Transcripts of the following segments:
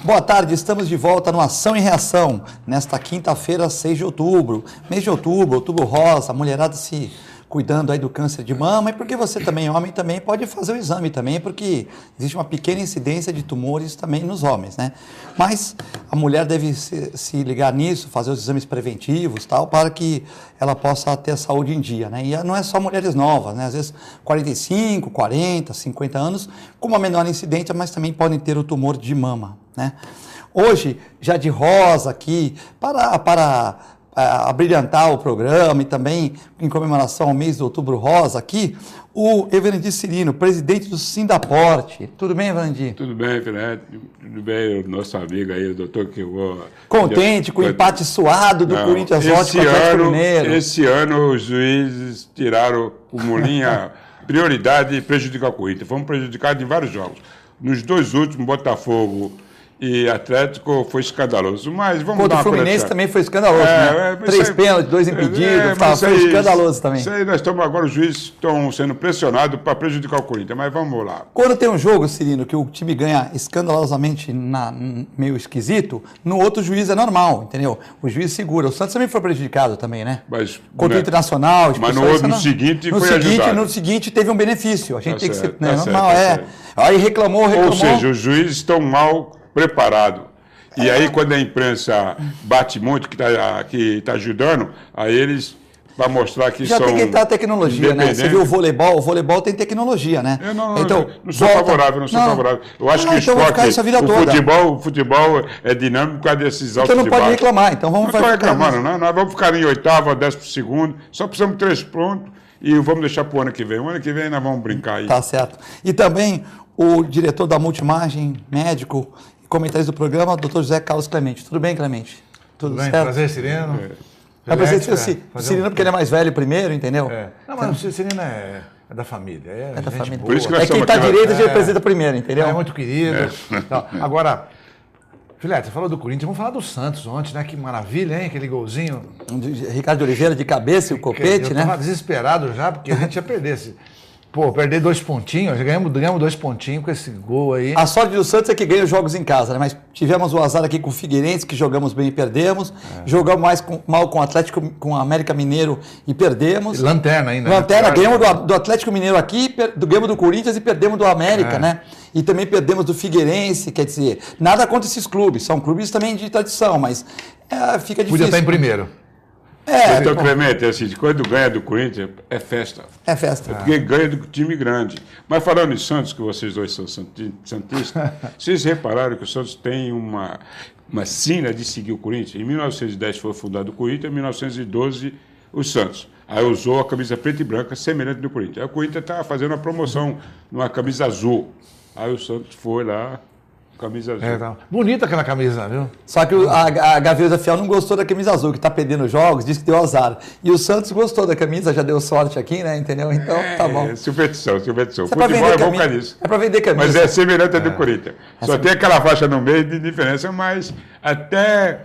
Boa tarde, estamos de volta no Ação e Reação, nesta quinta-feira, 6 de outubro. Mês de outubro, outubro rosa, a mulherada se cuidando aí do câncer de mama, e porque você também, homem, também pode fazer o exame também, porque existe uma pequena incidência de tumores também nos homens, né? Mas a mulher deve se ligar nisso, fazer os exames preventivos, tal, para que ela possa ter a saúde em dia, né? E não é só mulheres novas, né? Às vezes 45, 40, 50 anos, com uma menor incidência, mas também podem ter o tumor de mama, né? Hoje, já de rosa aqui, para abrilhantar o programa e também em comemoração ao mês de outubro rosa aqui, o Evandir Cirino, presidente do Sindaporte. Tudo bem, Evandir? Tudo bem, Fernando. Tudo bem, o nosso amigo aí, o doutor que eu vou... Contente com o empate suado do Corinthians ontem com o Atlético Mineiro. Esse ano os juízes tiraram o Molinha prioridade e prejudicar o Corinthians. Fomos prejudicados em vários jogos. Nos dois últimos, Botafogo e Atlético, foi escandaloso. Mas vamos contra dar o Fluminense também foi escandaloso, né? 3 pênaltis, 2 impedidos, foi escandaloso também. Isso aí nós estamos agora, os juízes estão sendo pressionados para prejudicar o Corinthians, mas vamos lá. Quando tem um jogo, Cirino, que o time ganha escandalosamente meio esquisito, no outro juiz é normal, entendeu? O juiz segura. O Santos também foi prejudicado também, né? Mas, contra o Internacional. Mas no seguinte foi ajudado. No seguinte teve um benefício. A gente tem certo, que ser normal, Aí reclamou. Ou seja, os juízes estão mal preparado. E aí, quando a imprensa bate muito, que tá ajudando, aí eles, para mostrar que já são... Já tem que entrar a tecnologia, né? Você viu o voleibol tem tecnologia, né? Eu não sou favorável, não sou favorável. Eu acho que o esporte, o futebol é dinâmico por causa desses altos Então não pode reclamar, então vamos fazer... Não estou reclamando, não. Nós vamos ficar em oitavo, 10º, só precisamos de 3 pontos e vamos deixar para o ano que vem. O ano que vem nós vamos brincar aí. Tá certo. E também o diretor da Multimagem, médico, comentários do programa, Dr. José Carlos Clemente. Tudo bem, Clemente? Tudo bem, certo? Prazer, Cirino. É prazer ser o Cirino porque ele é mais velho primeiro, entendeu? Não, mas o Cirino é da família. É da família. Por isso que quem está à direita já representa primeiro, entendeu? É muito querido. Então, agora, Filete, você falou do Corinthians, vamos falar do Santos ontem, né? Que maravilha, hein? Aquele golzinho. Ricardo Oliveira de cabeça e o copete, né? Eu estava desesperado já, porque a gente ia perder perder 2 pontinhos, já ganhamos 2 pontinhos com esse gol aí. A sorte do Santos é que ganha os jogos em casa, né? Mas tivemos o azar aqui com o Figueirense, que jogamos bem e perdemos. Jogamos mal com o Atlético, com o América Mineiro e perdemos. Lanterna ainda. Lanterna, né? Ganhamos do Atlético Mineiro aqui, ganhamos do Corinthians e perdemos do América, né? E também perdemos do Figueirense, quer dizer, nada contra esses clubes. São clubes também de tradição, mas fica difícil. Podia estar em primeiro. Doutor Clemente, assim, quando ganha do Corinthians, é festa. É festa. Porque ganha do time grande. Mas falando em Santos, que vocês dois são santistas, vocês repararam que o Santos tem uma sina de seguir o Corinthians? Em 1910 foi fundado o Corinthians, em 1912 o Santos. Aí usou a camisa preta e branca, semelhante do Corinthians. Aí o Corinthians estava fazendo uma promoção numa camisa azul. Aí o Santos foi lá... Camisa azul. Tá. Bonita aquela camisa, viu? Só que a Gaviões da Fiel não gostou da camisa azul, que está perdendo jogos, disse que deu azar. E o Santos gostou da camisa, já deu sorte aqui, né? Entendeu? Então, tá bom. Superstição. Futebol é bom para isso. É para vender camisa. Mas é semelhante do Corinthians. Só tem aquela faixa no meio de diferença, mas até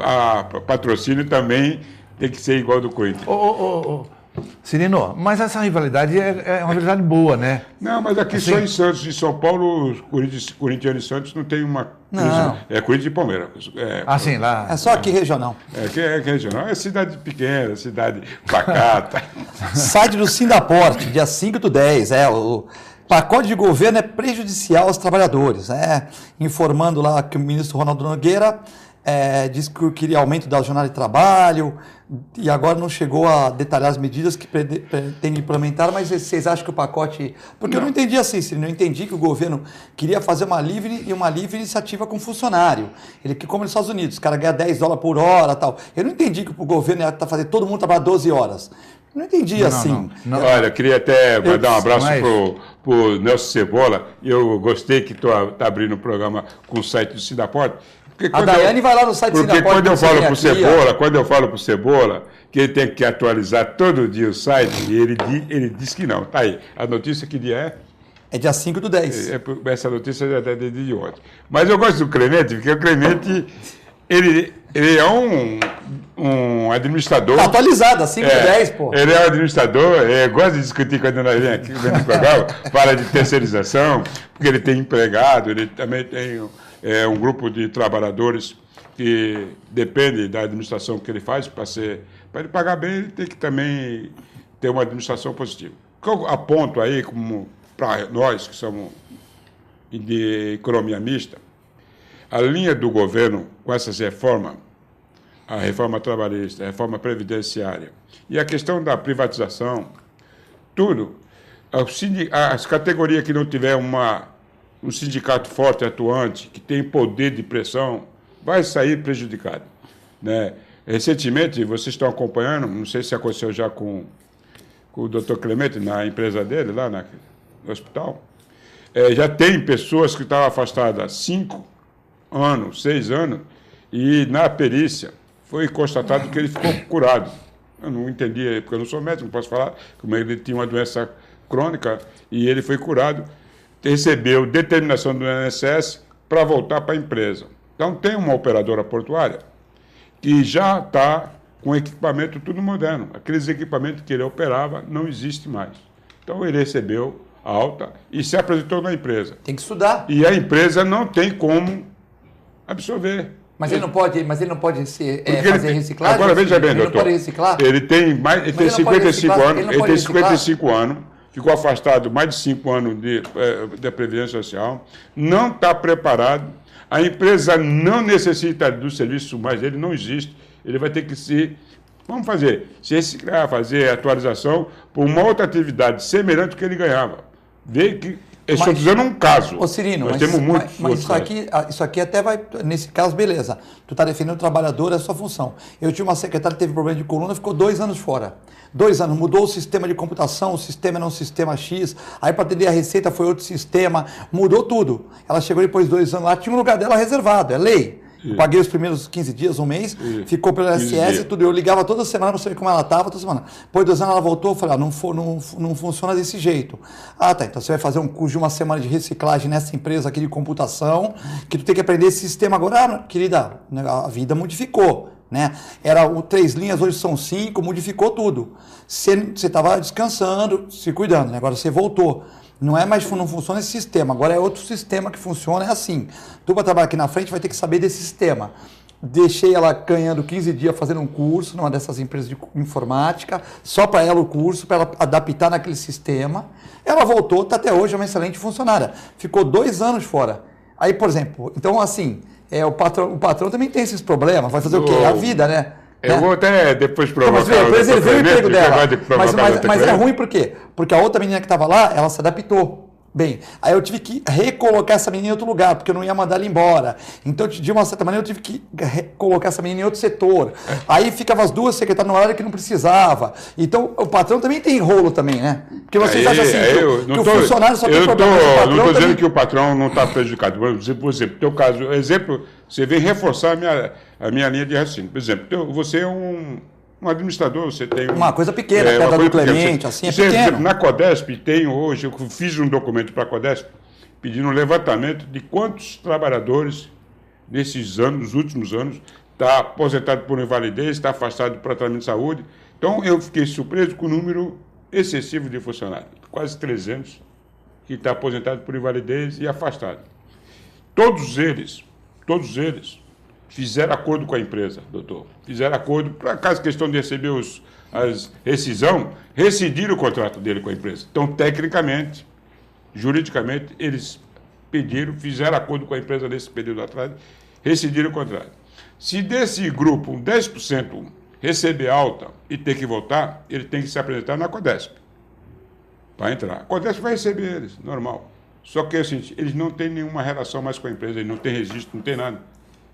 a patrocínio também tem que ser igual ao do Corinthians. Cirino, mas essa rivalidade é uma rivalidade boa, né? Não, mas aqui assim, só em Santos, em São Paulo, Corinthians e Santos não tem uma... Não. É Corinthians e Palmeiras. Sim, lá. É só aqui regional. É regional. É cidade pequena, cidade pacata. Site do Sindaporte, dia 5/10, o pacote de governo é prejudicial aos trabalhadores, né? Informando lá que o ministro Ronaldo Nogueira disse que queria aumento da jornada de trabalho e agora não chegou a detalhar as medidas que pretende implementar, mas vocês acham que o pacote... Porque eu não entendi assim, Cirino, eu entendi que o governo queria fazer uma livre iniciativa com funcionário. Como nos Estados Unidos, os caras ganham $10 por hora e tal. Eu não entendi que o governo ia fazer todo mundo trabalhar 12 horas. Não entendi assim. Não. Olha, eu queria até mandar um abraço pro Nelson Cebola. Eu gostei que está abrindo o programa com o site do Sindaporte. A Daiane vai lá no site do Sindaporte. Porque quando eu falo para o Cebola que ele tem que atualizar todo dia o site, ele diz que não. Tá aí. A notícia que dia é? É dia 5/10. Essa notícia é de ontem. Mas eu gosto do Clemente, porque o Clemente, ele é um administrador... Tá atualizado, 5/10, pô. Ele é um administrador, gosta de discutir quando nós vem aqui no programa, fala de terceirização, porque ele tem empregado, ele também tem é um grupo de trabalhadores que depende da administração que ele faz para ele pagar bem, ele tem que também ter uma administração positiva. O que eu aponto aí como para nós que somos de economia mista, a linha do governo com essas reformas, a reforma trabalhista, a reforma previdenciária e a questão da privatização, tudo, as categorias que não tiver um sindicato forte, atuante, que tem poder de pressão, vai sair prejudicado, né? Recentemente, vocês estão acompanhando, não sei se aconteceu já com o doutor Clemente, na empresa dele, lá no hospital, já tem pessoas que estavam afastadas há 5 anos, 6 anos, e na perícia foi constatado que ele ficou curado. Eu não entendi, porque eu não sou médico, não posso falar, como ele tinha uma doença crônica e ele foi curado, recebeu determinação do INSS para voltar para a empresa. Então, tem uma operadora portuária que já está com equipamento tudo moderno. Aqueles equipamentos que ele operava não existem mais. Então, ele recebeu alta e se apresentou na empresa. Tem que estudar. E a empresa não tem como absorver. Mas ele não pode fazer reciclagem? Agora, veja bem, doutor. Ele não pode reciclar? Ele tem 55 anos, ele tem 55 anos, ficou afastado mais de 5 anos da Previdência Social, não está preparado. A empresa não necessita do serviço mais dele, não existe. Ele vai ter que vamos fazer, se reciclar, fazer atualização por uma outra atividade semelhante ao que ele ganhava. Vê que, eu estou dizendo um caso. Ô Cirino, nós temos muitos mas isso aqui até vai, nesse caso, beleza. Tu está defendendo o trabalhador, é a sua função. Eu tinha uma secretária que teve problema de coluna, ficou 2 anos fora. 2 anos, mudou o sistema de computação, o sistema era um sistema X, aí para atender a receita foi outro sistema, mudou tudo. Ela chegou depois de 2 anos lá, tinha um lugar dela reservado, é lei. Eu paguei os primeiros 15 dias, um mês, ficou pelo SS e tudo. Eu ligava toda semana para saber como ela estava, toda semana. Depois de 2 anos ela voltou, eu falei, não funciona desse jeito. Ah, tá, então você vai fazer um curso de 1 semana de reciclagem nessa empresa aqui de computação, que tu tem que aprender esse sistema agora. Ah, querida, a vida modificou, né? Era 3 linhas, hoje são 5, modificou tudo. Você estava descansando, se cuidando, né? Agora você voltou. Não é mais, não funciona esse sistema, agora é outro sistema que funciona, é assim. Tu para trabalhar aqui na frente vai ter que saber desse sistema. Deixei ela ganhando 15 dias fazendo um curso numa dessas empresas de informática, só para ela o curso, para ela adaptar naquele sistema. Ela voltou, está até hoje, é uma excelente funcionária. Ficou 2 anos fora. Aí, por exemplo, então assim, o patrão também tem esses problemas, vai fazer o quê? É a vida, né? Eu vou até depois provocar mas ele viu o emprego dela. Mas é ruim por quê? Porque a outra menina que estava lá, ela se adaptou bem. Aí eu tive que recolocar essa menina em outro lugar, porque eu não ia mandar ela embora. Então, de uma certa maneira, eu tive que colocar essa menina em outro setor. Aí ficava as 2 secretárias numa área que não precisava. Então, o patrão também tem rolo também, né? Porque vocês acham assim que o funcionário só tem problema. Eu não estou dizendo que o patrão não está prejudicado. Por exemplo, teu caso, exemplo, você vem reforçar a minha linha de raciocínio. Por exemplo, você é um administrador, você tem uma coisa pequena, pedra do Clemente, assim, é pequeno. Exemplo, na Codesp tem hoje, eu fiz um documento para a Codesp pedindo um levantamento de quantos trabalhadores nesses anos, nos últimos anos, está aposentado por invalidez, está afastado do tratamento de saúde. Então, eu fiquei surpreso com o número excessivo de funcionários, quase 300, que está aposentado por invalidez e afastado. Todos eles fizeram acordo com a empresa, doutor. Fizeram acordo, por acaso, questão de receber as rescisão, rescindiram o contrato dele com a empresa. Então, tecnicamente, juridicamente, eles fizeram acordo com a empresa nesse período atrás, rescindiram o contrato. Se desse grupo, 10% receber alta e ter que voltar, ele tem que se apresentar na Codesp para entrar. A Codesp vai receber eles, normal. Só que, assim, eles não têm nenhuma relação mais com a empresa, eles não têm registro, não tem nada.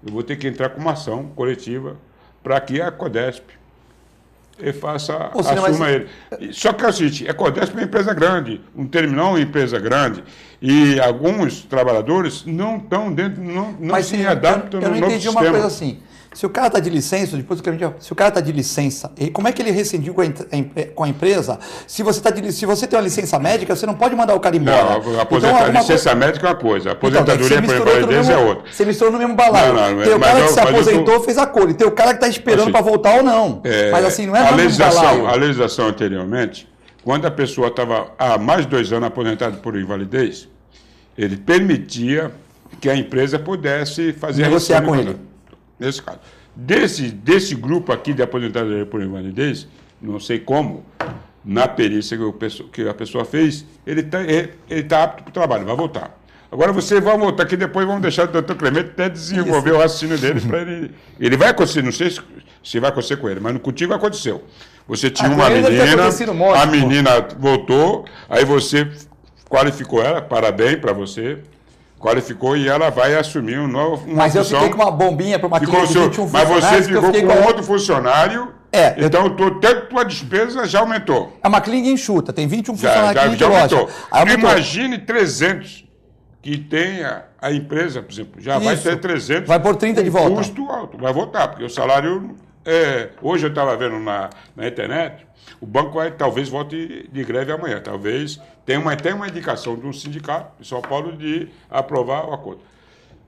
Eu vou ter que entrar com uma ação coletiva para que a Codesp assuma ele. Só que é o seguinte, a Codesp é uma empresa grande, um terminal é uma empresa grande, e alguns trabalhadores não estão dentro, não se adaptam no novo sistema. Eu não entendi uma coisa assim. Se o cara está de licença, depois se o cara está de licença, como é que ele rescindiu com a empresa? Se você tem uma licença médica, você não pode mandar o cara embora. Não, licença médica é uma coisa, a aposentadoria por invalidez é outra. Você misturou no mesmo balaio. Tem o cara que se aposentou, fez acordo, e tem o cara que está esperando para voltar ou não. Mas assim, não é no mesmo balaio. A legislação anteriormente, quando a pessoa estava há mais de 2 anos aposentada por invalidez, ele permitia que a empresa pudesse fazer negociar a com reforma. ele. Nesse caso. Desse grupo aqui de aposentadoria por invalidez, não sei como, na perícia que a pessoa fez, ele tá apto para o trabalho, vai voltar. Agora você vai voltar aqui, depois vamos deixar o doutor Clemente até desenvolver o raciocínio dele para ele. Ele vai acontecer, não sei se vai acontecer com ele, mas contigo aconteceu. Você tinha uma menina, a menina voltou, aí você qualificou ela, parabéns para você, qualificou e ela vai assumir uma Mas eu função. fiquei com uma bombinha para uma clínica de 21 Mas você ficou com outro funcionário, então até a tua despesa já aumentou. É uma clínica enxuta, tem 21 funcionários já na aumentou. loja. Imagine 300 que tenha a empresa, por exemplo, já vai ter 300. Vai por 30 de volta. Custo alto, vai voltar, porque o salário... hoje eu estava vendo na internet, o banco talvez volte de greve amanhã. Talvez tenha uma indicação de um sindicato de São Paulo de aprovar o acordo.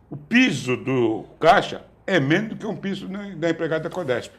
O piso do Caixa é menos do que um piso da empregada da Codesp.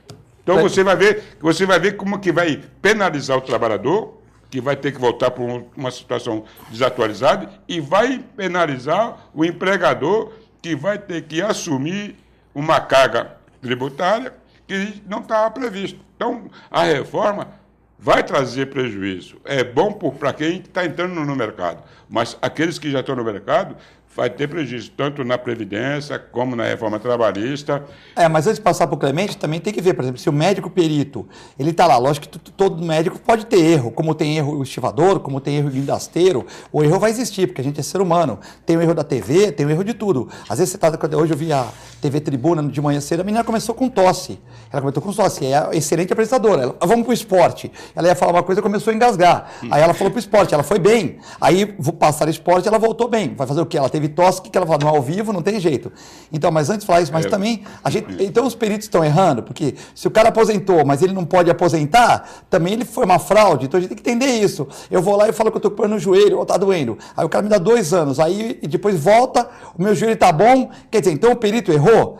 Então você vai ver como que vai penalizar o trabalhador, que vai ter que voltar para uma situação desatualizada, e vai penalizar o empregador, que vai ter que assumir uma carga tributária que não estava previsto. Então, a reforma vai trazer prejuízo. É bom para quem está entrando no mercado, mas aqueles que já estão no mercado vai ter prejuízo, tanto na Previdência como na reforma trabalhista. Mas antes de passar para o Clemente, também tem que ver, por exemplo, se o médico perito, ele está lá, lógico que todo médico pode ter erro, como tem erro o estivador, como tem erro o guindasteiro, o erro vai existir, porque a gente é ser humano. Tem o erro da TV, tem o erro de tudo. Às vezes hoje eu vi a TV Tribuna de manhã cedo, a menina começou com tosse. Ela começou com tosse, é excelente apresentadora. Ela, vamos para o esporte. Ela ia falar uma coisa e começou a engasgar. Aí ela falou para o esporte, ela foi bem. Aí, vou passar o esporte, ela voltou bem. Vai fazer o quê? Ela teve tosse, que ela falou, não, ao vivo não tem jeito. Então, mas antes de falar isso, mas também, então os peritos estão errando, porque se o cara aposentou, mas ele não pode aposentar, também ele foi uma fraude, então a gente tem que entender isso. Eu vou lá e falo que eu estou com no joelho, ou está doendo. Aí o cara me dá 2 anos, aí e depois volta, o meu joelho está bom, quer dizer, então o perito errou,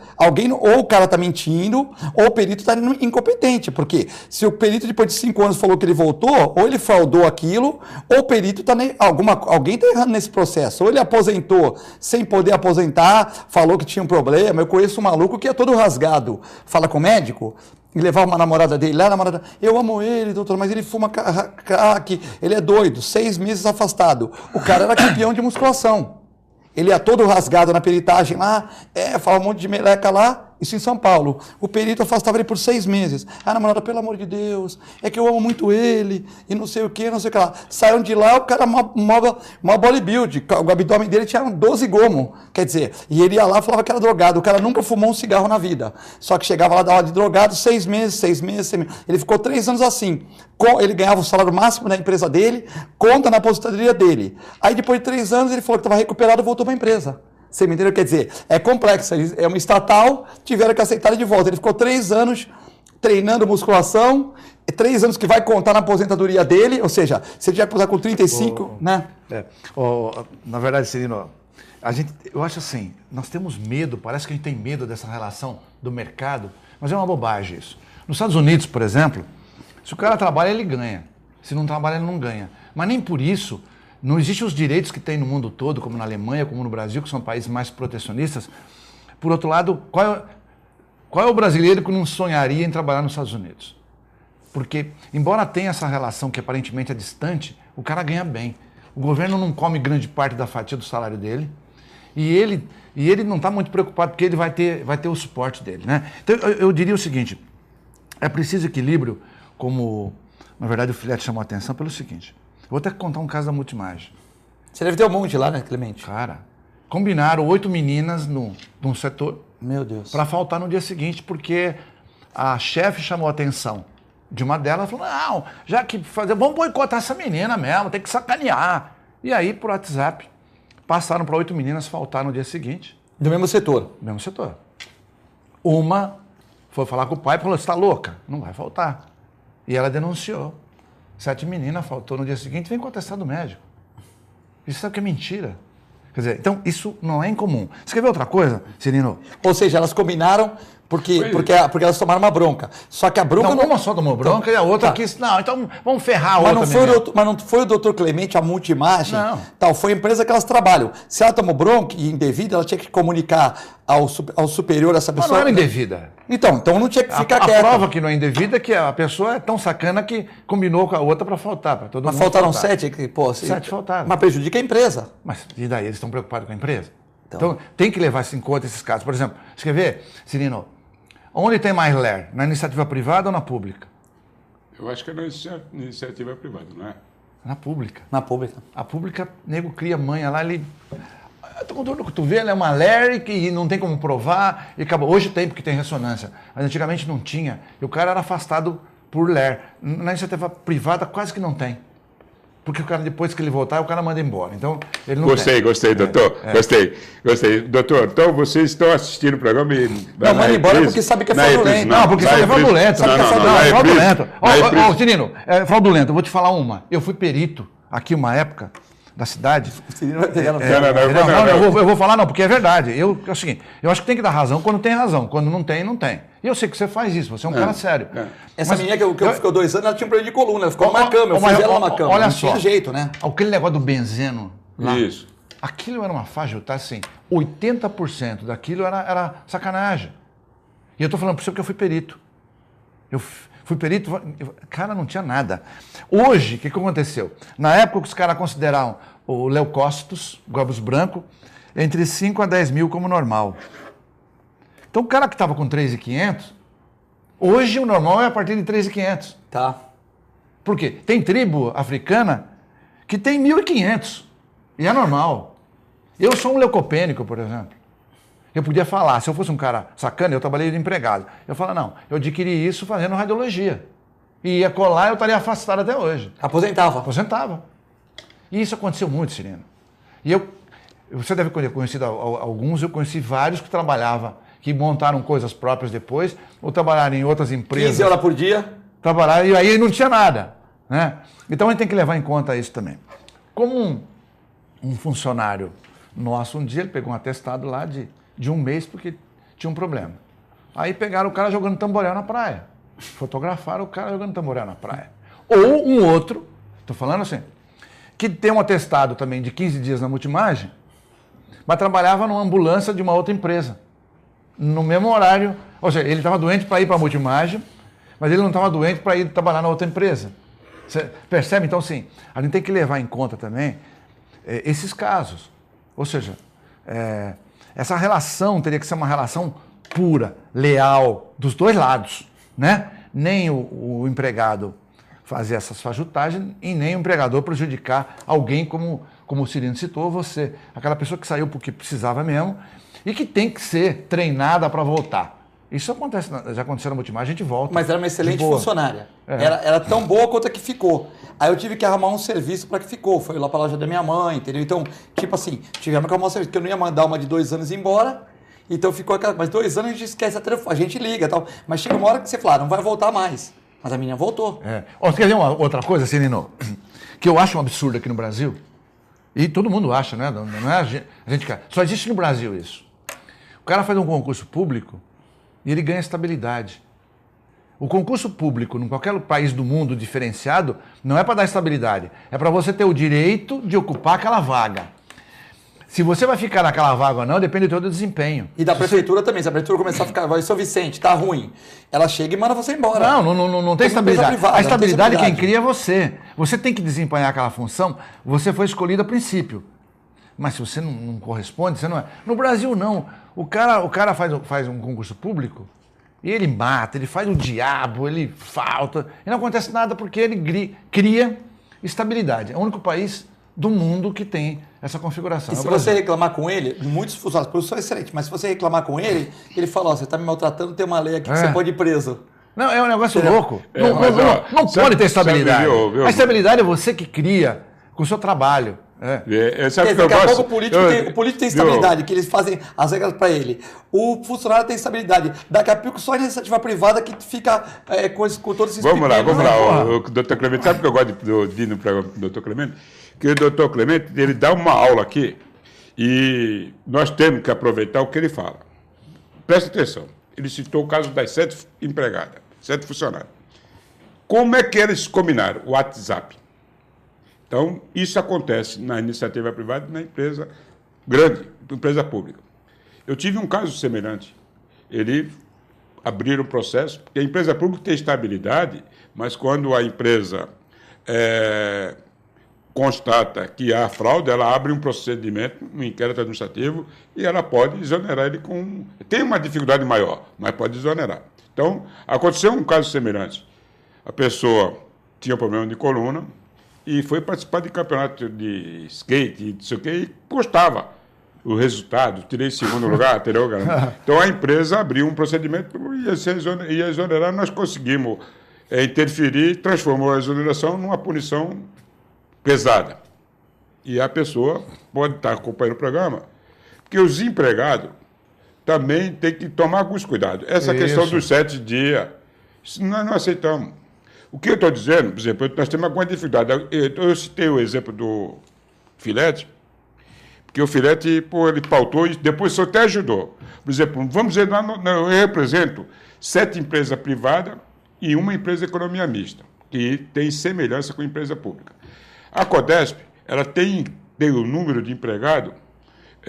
ou o cara está mentindo, ou o perito está incompetente, porque se o perito depois de 5 anos falou que ele voltou, ou ele fraudou aquilo, ou o perito está, alguém está errando nesse processo, ou ele aposentou sem poder aposentar, falou que tinha um problema. Eu conheço um maluco que é todo rasgado, fala com o médico, e levar uma namorada dele lá, a namorada, eu amo ele, doutor, mas ele fuma crack, ele é doido, 6 meses afastado. O cara era campeão de musculação. Ele ia todo rasgado na peritagem lá, fala um monte de meleca lá, isso em São Paulo. O perito afastava ele por 6 meses. A namorada, pelo amor de Deus, é que eu amo muito ele, e não sei o que lá. Saíram de lá, o cara, uma bodybuild, o abdômen dele tinha 12 gomos, quer dizer, e ele ia lá e falava que era drogado. O cara nunca fumou um cigarro na vida. Só que chegava lá da hora de drogado, 6 meses. Ele ficou 3 anos assim. Ele ganhava o salário máximo da empresa dele, conta na aposentadoria dele. Aí depois de 3 anos ele falou que estava recuperado e voltou para a empresa. Você me entendeu? Quer dizer, é complexo. É uma estatal, tiveram que aceitar ele de volta. Ele ficou 3 anos treinando musculação, 3 anos que vai contar na aposentadoria dele, ou seja, se ele já aposentar com 35, né? Na verdade, Cirino, eu acho assim, nós temos medo, parece que a gente tem medo dessa relação do mercado, mas é uma bobagem isso. Nos Estados Unidos, por exemplo, se o cara trabalha, ele ganha. Se não trabalha, ele não ganha. Mas nem por isso não existem os direitos que tem no mundo todo, como na Alemanha, como no Brasil, que são países mais protecionistas. Por outro lado, qual é o brasileiro que não sonharia em trabalhar nos Estados Unidos? Porque, embora tenha essa relação que aparentemente é distante, o cara ganha bem. O governo não come grande parte da fatia do salário dele e ele não está muito preocupado porque ele vai ter o suporte dele, né? Então, eu diria o seguinte, é preciso equilíbrio, como, na verdade, o Filete chamou a atenção pelo seguinte. Vou até contar um caso da Multimagem. Você deve ter um monte lá, né, Clemente? Cara, combinaram 8 meninas num setor. Meu Deus. Para faltar no dia seguinte, porque a chefe chamou a atenção de uma delas e falou, não, já que vamos boicotar essa menina mesmo, tem que sacanear. E aí, por WhatsApp, passaram para 8 meninas faltar no dia seguinte. Do mesmo setor? Do mesmo setor. Uma foi falar com o pai e falou, você está louca? Não vai faltar. E ela denunciou. 7 meninas faltou no dia seguinte, vem com o atestado médico. Isso sabe que é mentira. Quer dizer, então isso não é incomum. Você quer ver outra coisa, Cirino? Ou seja, elas combinaram Porque elas tomaram uma bronca. Só que a bronca... Não, uma só tomou bronca e a outra quis... Não, então vamos ferrar a outra. Mas não foi o doutor Clemente, a Multimagem, Não. tal, foi a empresa que elas trabalham. Se ela tomou bronca e indevida, ela tinha que comunicar ao superior essa Mas pessoa. não era indevida. Então não tinha que ficar A quieta. prova que não é indevida é que a pessoa é tão sacana que combinou com a outra para faltar. Pra todo Mas mundo faltaram faltar. 7, pô, 7 faltaram. Mas prejudica a empresa. Mas e daí? Eles estão preocupados com a empresa? Então tem que levar isso em conta esses casos. Por exemplo, você quer ver, Cirino, onde tem mais LER? Na iniciativa privada ou na pública? Eu acho que é na iniciativa privada, não é? Na pública. Na pública. A pública, nego cria manha lá, ele... Com todo o cotovelo, é uma LER que não tem como provar e acabou. Hoje tem porque tem ressonância, mas antigamente não tinha. E o cara era afastado por LER. Na iniciativa privada quase que não tem. Porque o cara, depois que ele voltar, o cara manda embora. Então, ele não tem. Gostei, doutor. Gostei. Doutor, então vocês estão assistindo o programa e... Não, manda embora porque sabe que é fraudulento. Não, porque sabe que é fraudulento. Sabe que é fraudulento. Ó, Cirino, é fraudulento. Eu vou te falar uma. Eu fui perito aqui uma época da cidade. O Cirino vai pegar no Eu vou falar não, porque é verdade. É o seguinte, eu acho que tem que dar razão quando tem razão. Quando não tem, não tem. E eu sei que você faz isso, você é um cara sério. Essa menina que ficou 2 anos, ela tinha um problema de coluna, ela ficou numa cama, eu fiz ela numa cama. Olha não só, tinha jeito, né? Aquele negócio do benzeno lá. Isso. Aquilo era uma fajuta, assim, 80% daquilo era sacanagem. E eu estou falando para você porque eu fui perito. Eu fui perito, cara, não tinha nada. Hoje, o que aconteceu? Na época que os caras consideravam o leucócitos, glóbulos brancos, entre 5 a 10 mil como normal. Então o cara que estava com 3.500, hoje o normal é a partir de 3.500. Tá. Por quê? Tem tribo africana que tem 1.500 e é normal. Eu sou um leucopênico, por exemplo. Eu podia falar, se eu fosse um cara sacana, eu trabalhei de empregado. Eu falo, não, eu adquiri isso fazendo radiologia. E ia colar, eu estaria afastado até hoje. Aposentava. E isso aconteceu muito, Cirino. E você deve ter conhecido alguns, eu conheci vários que trabalhavam, que montaram coisas próprias depois, ou trabalharam em outras empresas. 15 horas por dia. Trabalharam, e aí não tinha nada. Né? Então a gente tem que levar em conta isso também. Como um funcionário nosso, um dia ele pegou um atestado lá de 1 mês porque tinha um problema. Aí pegaram o cara jogando tamborel na praia. Fotografaram o cara jogando tamborel na praia. Ou um outro, estou falando assim, que tem um atestado também de 15 dias na Multimagem, mas trabalhava numa ambulância de uma outra empresa. No mesmo horário, ou seja, ele estava doente para ir para a Multimagem, mas ele não estava doente para ir trabalhar na outra empresa. Você percebe? Então, sim, a gente tem que levar em conta também esses casos. Ou seja, essa relação teria que ser uma relação pura, leal, dos dois lados, né? Nem o empregado fazer essas fajutagens e nem o empregador prejudicar alguém como o Cirino citou, você, aquela pessoa que saiu porque precisava mesmo e que tem que ser treinada para voltar. Isso acontece, já aconteceu na Multimagem, a gente volta. Mas era uma excelente funcionária. Era tão boa quanto a que ficou. Aí eu tive que arrumar um serviço para que ficou. Foi lá para a loja da minha mãe, entendeu? Então, tipo assim, tivemos que arrumar um serviço, porque eu não ia mandar uma de 2 anos embora. Então ficou aquela. Mas 2 anos a gente esquece a gente liga e tal. Mas chega uma hora que você fala, não vai voltar mais. Mas a menina voltou. Você quer ver uma outra coisa, Cirino? Que eu acho um absurdo aqui no Brasil. E todo mundo acha, né? Não é a gente. Só existe no Brasil isso. O cara faz um concurso público e ele ganha estabilidade. O concurso público, em qualquer país do mundo diferenciado, não é para dar estabilidade. É para você ter o direito de ocupar aquela vaga. Se você vai ficar naquela vaga ou não, depende do seu desempenho. E da prefeitura também. Se a prefeitura começar a ficar, vai, seu Vicente, tá ruim. Ela chega e manda você embora. Não tem estabilidade. A estabilidade quem cria é você. Você tem que desempenhar aquela função, você foi escolhido a princípio. Mas se você não corresponde, você não é. No Brasil, não. O cara faz um concurso público e ele mata, ele faz o diabo, ele falta. E não acontece nada porque ele cria estabilidade. É o único país do mundo que tem essa configuração. E se você reclamar com ele, muitos funcionários, professor é excelente, mas se você reclamar com ele, ele fala, você está me maltratando, tem uma lei aqui que você pode ir preso. Não, é um negócio louco. Não pode ter estabilidade. A estabilidade é você que cria com o seu trabalho. Daqui a pouco o político tem estabilidade, que eles fazem as regras para ele. O funcionário tem estabilidade. Daqui a pouco só a iniciativa privada que fica com todos esses Vamos lá. O doutor Clemente, sabe que eu gosto de ir no programa do doutor Clemente? Que o doutor Clemente, ele dá uma aula aqui e nós temos que aproveitar o que ele fala. Presta atenção. Ele citou o caso das 7 empregadas, 7 funcionários. Como é que eles combinaram? O WhatsApp. Então, isso acontece na iniciativa privada e na empresa grande, empresa pública. Eu tive um caso semelhante. Ele abriram o processo, porque a empresa pública tem estabilidade, mas quando a empresa constata que há fraude, ela abre um procedimento, um inquérito administrativo, e ela pode exonerar ele com... Tem uma dificuldade maior, mas pode exonerar. Então, aconteceu um caso semelhante. A pessoa tinha problema de coluna e foi participar de campeonato de skate, não sei o quê, e custava o resultado, tirei segundo lugar, entendeu? Então, a empresa abriu um procedimento e ia exonerar, nós conseguimos interferir, transformou a exoneração numa punição pesada. E a pessoa pode estar acompanhando o programa, porque os empregados também têm que tomar alguns cuidados. Essa questão dos 7 dias, isso nós não aceitamos. O que eu estou dizendo, por exemplo, nós temos alguma dificuldade. Eu citei o exemplo do Filete, porque o Filete, ele pautou e depois isso até ajudou. Por exemplo, vamos dizer, eu represento 7 empresas privadas e uma empresa de economia mista, que tem semelhança com a empresa pública. A Codesp, ela tem o número de empregados,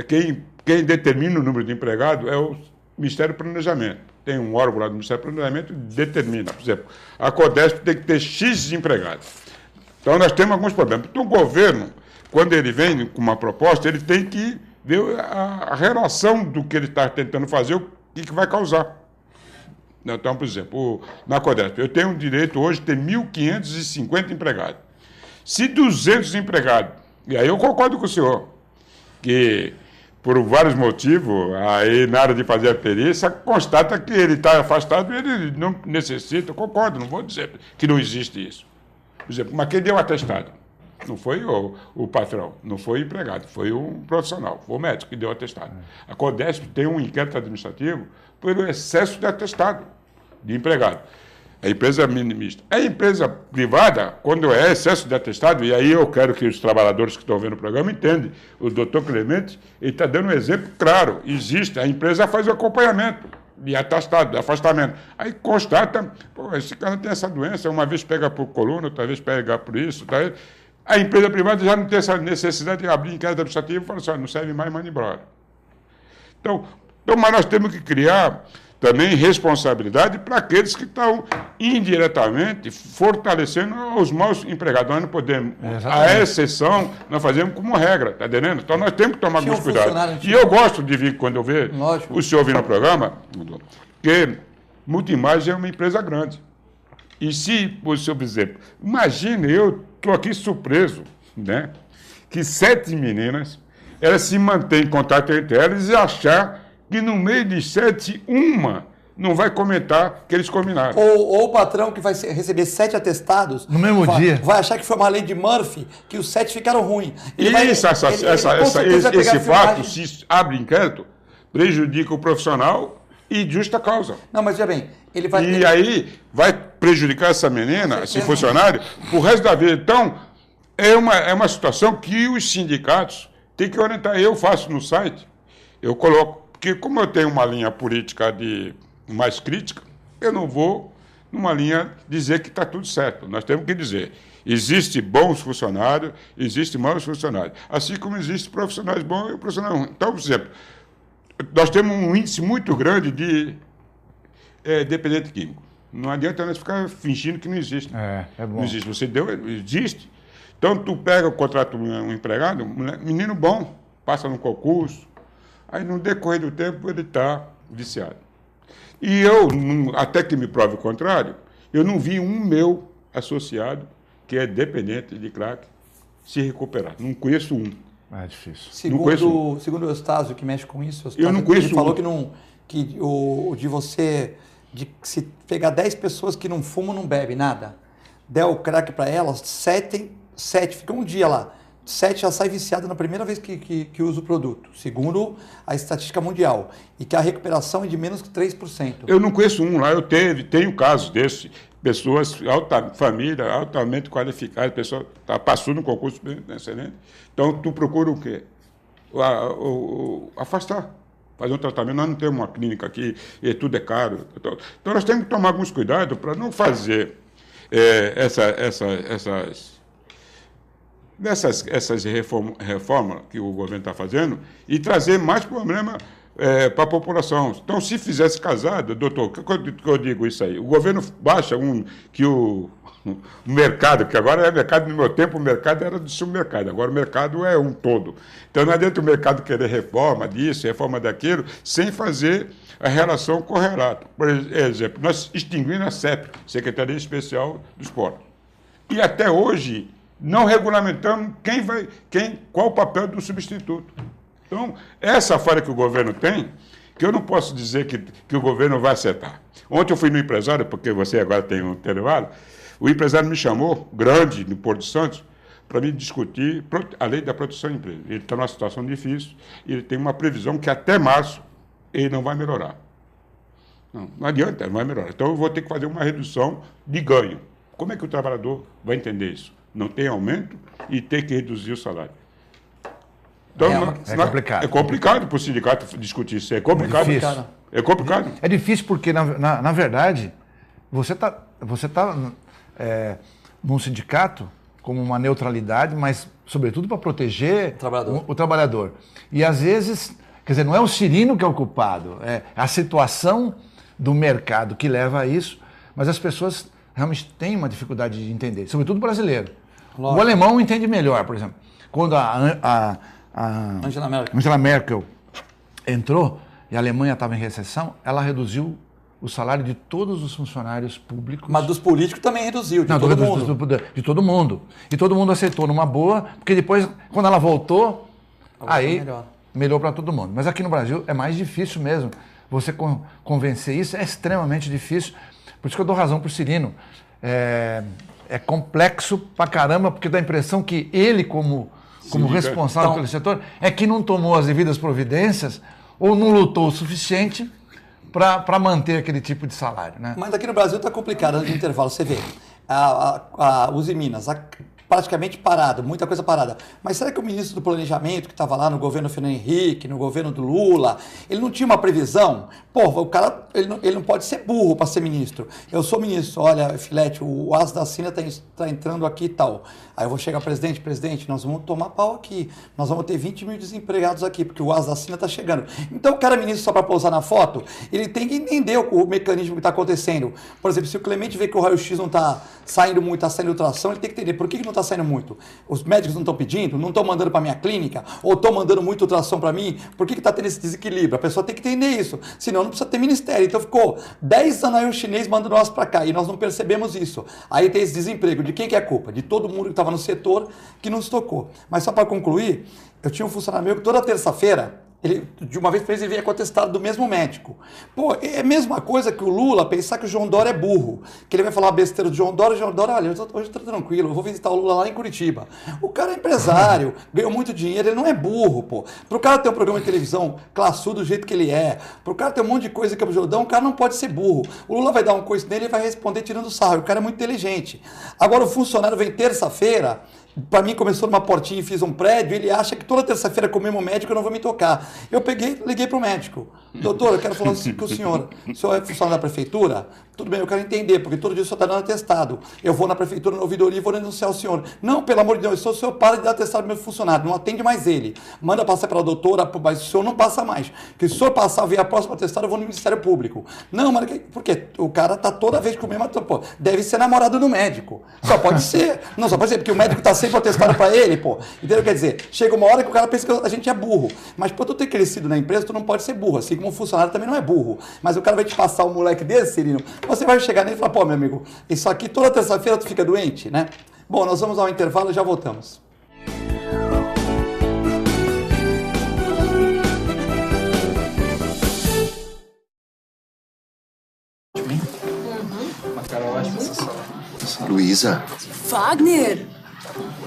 quem determina o número de empregados é o Ministério do Planejamento. Tem um órgão lá do Ministério do Planejamento que determina. Por exemplo, a Codesp tem que ter X empregados. Então, nós temos alguns problemas. Então, o governo, quando ele vem com uma proposta, ele tem que ver a relação do que ele está tentando fazer, o que vai causar. Então, por exemplo, na Codesp, eu tenho o direito hoje de ter 1.550 empregados. Se 200 empregados, e aí eu concordo com o senhor, que por vários motivos, aí na hora de fazer a perícia, constata que ele está afastado e ele não necessita, eu concordo, não vou dizer que não existe isso. Por exemplo, mas quem deu atestado? Não foi o patrão, não foi o empregado, foi um profissional, foi o médico que deu atestado. A Codesp tem um inquérito administrativo pelo excesso de atestado de empregado. A empresa minimista. A empresa privada, quando é excesso de atestado, e aí eu quero que os trabalhadores que estão vendo o programa entendam, o doutor Clemente, ele está dando um exemplo claro, existe, a empresa faz o acompanhamento de atestado, de afastamento. Aí constata, esse cara tem essa doença, uma vez pega por coluna, outra vez pega por isso, tá? A empresa privada já não tem essa necessidade de abrir inquérito administrativo e falar assim, não serve mais, manda embora. Então, mas nós temos que criar também responsabilidade para aqueles que estão indiretamente fortalecendo os maus empregados. Nós não podemos, a exceção, nós fazemos como regra, está entendendo? Então nós temos que tomar alguns cuidados. E eu gosto de vir, quando eu ver o senhor vir no programa, porque Multimagem é uma empresa grande. E se, por exemplo, imagine, eu estou aqui surpreso, né, que 7 meninas, elas se mantêm em contato entre elas e achar que no meio de 7, uma não vai comentar que eles combinaram. Ou o patrão que vai receber 7 atestados... No mesmo dia. Vai achar que foi uma lei de Murphy, que os 7 ficaram ruins. Esse fato, se abre inquérito, prejudica o profissional e justa causa. Não, mas veja bem, ele vai... E aí vai prejudicar essa menina, esse funcionário, o resto da vida. Então, é uma situação que os sindicatos têm que orientar. Eu faço no site, eu coloco, porque como eu tenho uma linha política mais crítica, eu não vou numa linha dizer que está tudo certo. Nós temos que dizer, existe bons funcionários, existe maus funcionários. Assim como existe profissionais bons e profissionais ruins. Então, por exemplo, nós temos um índice muito grande de dependente químico. Não adianta nós ficar fingindo que não existe. É bom. Não existe. Existe. Então, tu pega o contrato um empregado, menino bom, passa no concurso, aí no decorrer do tempo ele está viciado. E eu, até que me prove o contrário, eu não vi um meu associado que é dependente de crack se recuperar. Não conheço um. É difícil. Segundo o Eustáquio, que mexe com isso, eu não conheço ele falou de se pegar 10 pessoas que não fumam, não bebem nada, der o crack para elas, 7 fica um dia lá. 7 já sai viciado na primeira vez que usa o produto, segundo a estatística mundial, e que a recuperação é de menos que 3%. Eu não conheço um lá, tenho casos desses, pessoas, família altamente qualificadas, pessoa passou no concurso excelente. Então, tu procura o quê? Afastar fazer um tratamento. Nós não temos uma clínica aqui e tudo é caro. Então nós temos que tomar alguns cuidados para não fazer essas reformas que o governo está fazendo e trazer mais problema para a população. Então, se fizesse casado, doutor, que eu digo isso aí? O governo baixa que o mercado, que agora é mercado, no meu tempo o mercado era do supermercado, agora o mercado é um todo. Então, não adianta o mercado querer reforma disso, reforma daquilo, sem fazer a relação correlata. Por exemplo, nós extinguimos a CEP, Secretaria Especial do Esporte. E até hoje não regulamentamos qual o papel do substituto. Então, essa falha que o governo tem, que eu não posso dizer que o governo vai acertar. Ontem eu fui no empresário, porque você agora tem um intervalo, o empresário me chamou, grande, no Porto de Santos, para me discutir a lei da proteção à empresa. Ele está numa situação difícil, e ele tem uma previsão que até março ele não vai melhorar. Não adianta, não vai melhorar. Então eu vou ter que fazer uma redução de ganho. Como é que o trabalhador vai entender isso? Não tem aumento e tem que reduzir o salário. Então, é complicado. É complicado para o sindicato discutir isso. É complicado. É complicado. É difícil porque, na verdade, você tá num sindicato como uma neutralidade, mas, sobretudo, para proteger o trabalhador. E, às vezes, quer dizer, não é o Cirino que é o culpado, é a situação do mercado que leva a isso, mas as pessoas realmente têm uma dificuldade de entender, sobretudo o brasileiro. Lógico. O alemão entende melhor, por exemplo. Quando a Angela Merkel entrou e a Alemanha estava em recessão, ela reduziu o salário de todos os funcionários públicos. Mas dos políticos também reduziu, de todo mundo. De todo mundo. E todo mundo aceitou numa boa, porque depois, quando ela voltou, aí melhorou para todo mundo. Mas aqui no Brasil é mais difícil mesmo. Você convencer isso é extremamente difícil. Por isso que eu dou razão para o Cirino. É complexo pra caramba, porque dá a impressão que ele, como responsável pelo setor, é que não tomou as devidas providências ou não lutou o suficiente para manter aquele tipo de salário. Né? Mas aqui no Brasil está complicado, antes do intervalo, você vê, a Uzi Minas, praticamente parado, muita coisa parada. Mas será que o ministro do Planejamento, que estava lá no governo Fernando Henrique, no governo do Lula, ele não tinha uma previsão? Pô, o cara, ele não pode ser burro para ser ministro. Eu sou ministro, olha, Filete, o As da Sina está entrando aqui e tal. Aí eu vou chegar, presidente, nós vamos tomar pau aqui. Nós vamos ter 20 mil desempregados aqui, porque o As da Sina está chegando. Então o cara é ministro só para pousar na foto, ele tem que entender o mecanismo que está acontecendo. Por exemplo, se o Clemente vê que o raio-x não está saindo muito, está saindo ultrassom, ele tem que entender por que não está saindo muito. Os médicos não estão pedindo, não estão mandando para minha clínica, ou estão mandando muito ultrassom para mim, por que está tendo esse desequilíbrio? A pessoa tem que entender isso, senão não precisa ter ministério. Então ficou 10 anos aí o chinês mandando nós para cá, e nós não percebemos isso. Aí tem esse desemprego. De quem que é a culpa? De todo mundo que estava no setor que não se tocou. Mas só para concluir, eu tinha um funcionário meu que toda terça-feira, de uma vez por mês ele vinha com atestado do mesmo médico. Pô, é a mesma coisa que o Lula pensar que o João Dória é burro. Que ele vai falar uma besteira do João Dória, olha, hoje eu tô tranquilo, eu vou visitar o Lula lá em Curitiba. O cara é empresário, ganhou muito dinheiro, ele não é burro, pô. Pro cara ter um programa de televisão classudo do jeito que ele é, pro cara ter um monte de coisa que é o Jordão, o cara não pode ser burro. O Lula vai dar um coice nele e vai responder tirando sarro. O cara é muito inteligente. Agora o funcionário vem terça-feira, para mim começou numa portinha e fiz um prédio, ele acha que toda terça-feira com o mesmo médico eu não vou me tocar. Eu peguei, liguei para o médico. Doutor, eu quero falar com o senhor é funcionário da prefeitura? Tudo bem, eu quero entender, porque todo dia o senhor está dando atestado. Eu vou na prefeitura, na ouvidoria e vou denunciar o senhor. Não, pelo amor de Deus, o senhor para de dar atestado pro meu funcionário, não atende mais ele. Manda passar pela doutora, mas o senhor não passa mais. Porque se o senhor passar, vier a próxima atestado, eu vou no Ministério Público. Não, mas por quê? O cara tá toda vez com o mesmo atestado. Pô, deve ser namorado do médico. Só pode ser. Não, só pode ser, porque o médico está sempre atestado para ele, pô. Entendeu? Quer dizer, chega uma hora que o cara pensa que a gente é burro. Mas por tu ter crescido na empresa, tu não pode ser burro. Assim como um funcionário também não é burro. Mas o cara vai te passar um moleque desse, Cirino, você vai chegar nele e falar, pô, meu amigo, isso aqui toda terça-feira tu fica doente, né? Bom, nós vamos ao intervalo e já voltamos. Luísa. Wagner!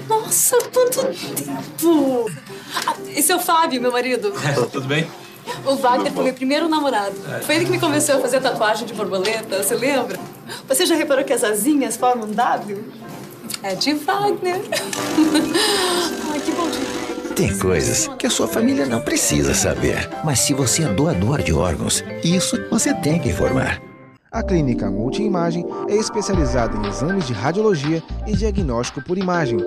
Nossa, quanto tempo! Esse é o Fábio, meu marido. Tudo bem? O Wagner foi meu primeiro namorado. Foi ele que me convenceu a fazer tatuagem de borboleta, você lembra? Você já reparou que as asinhas formam um W? É de Wagner. Ai, que bom dia. Tem coisas que a sua família não precisa saber. Mas se você é doador de órgãos, isso você tem que informar. A Clínica Multiimagem é especializada em exames de radiologia e diagnóstico por imagem,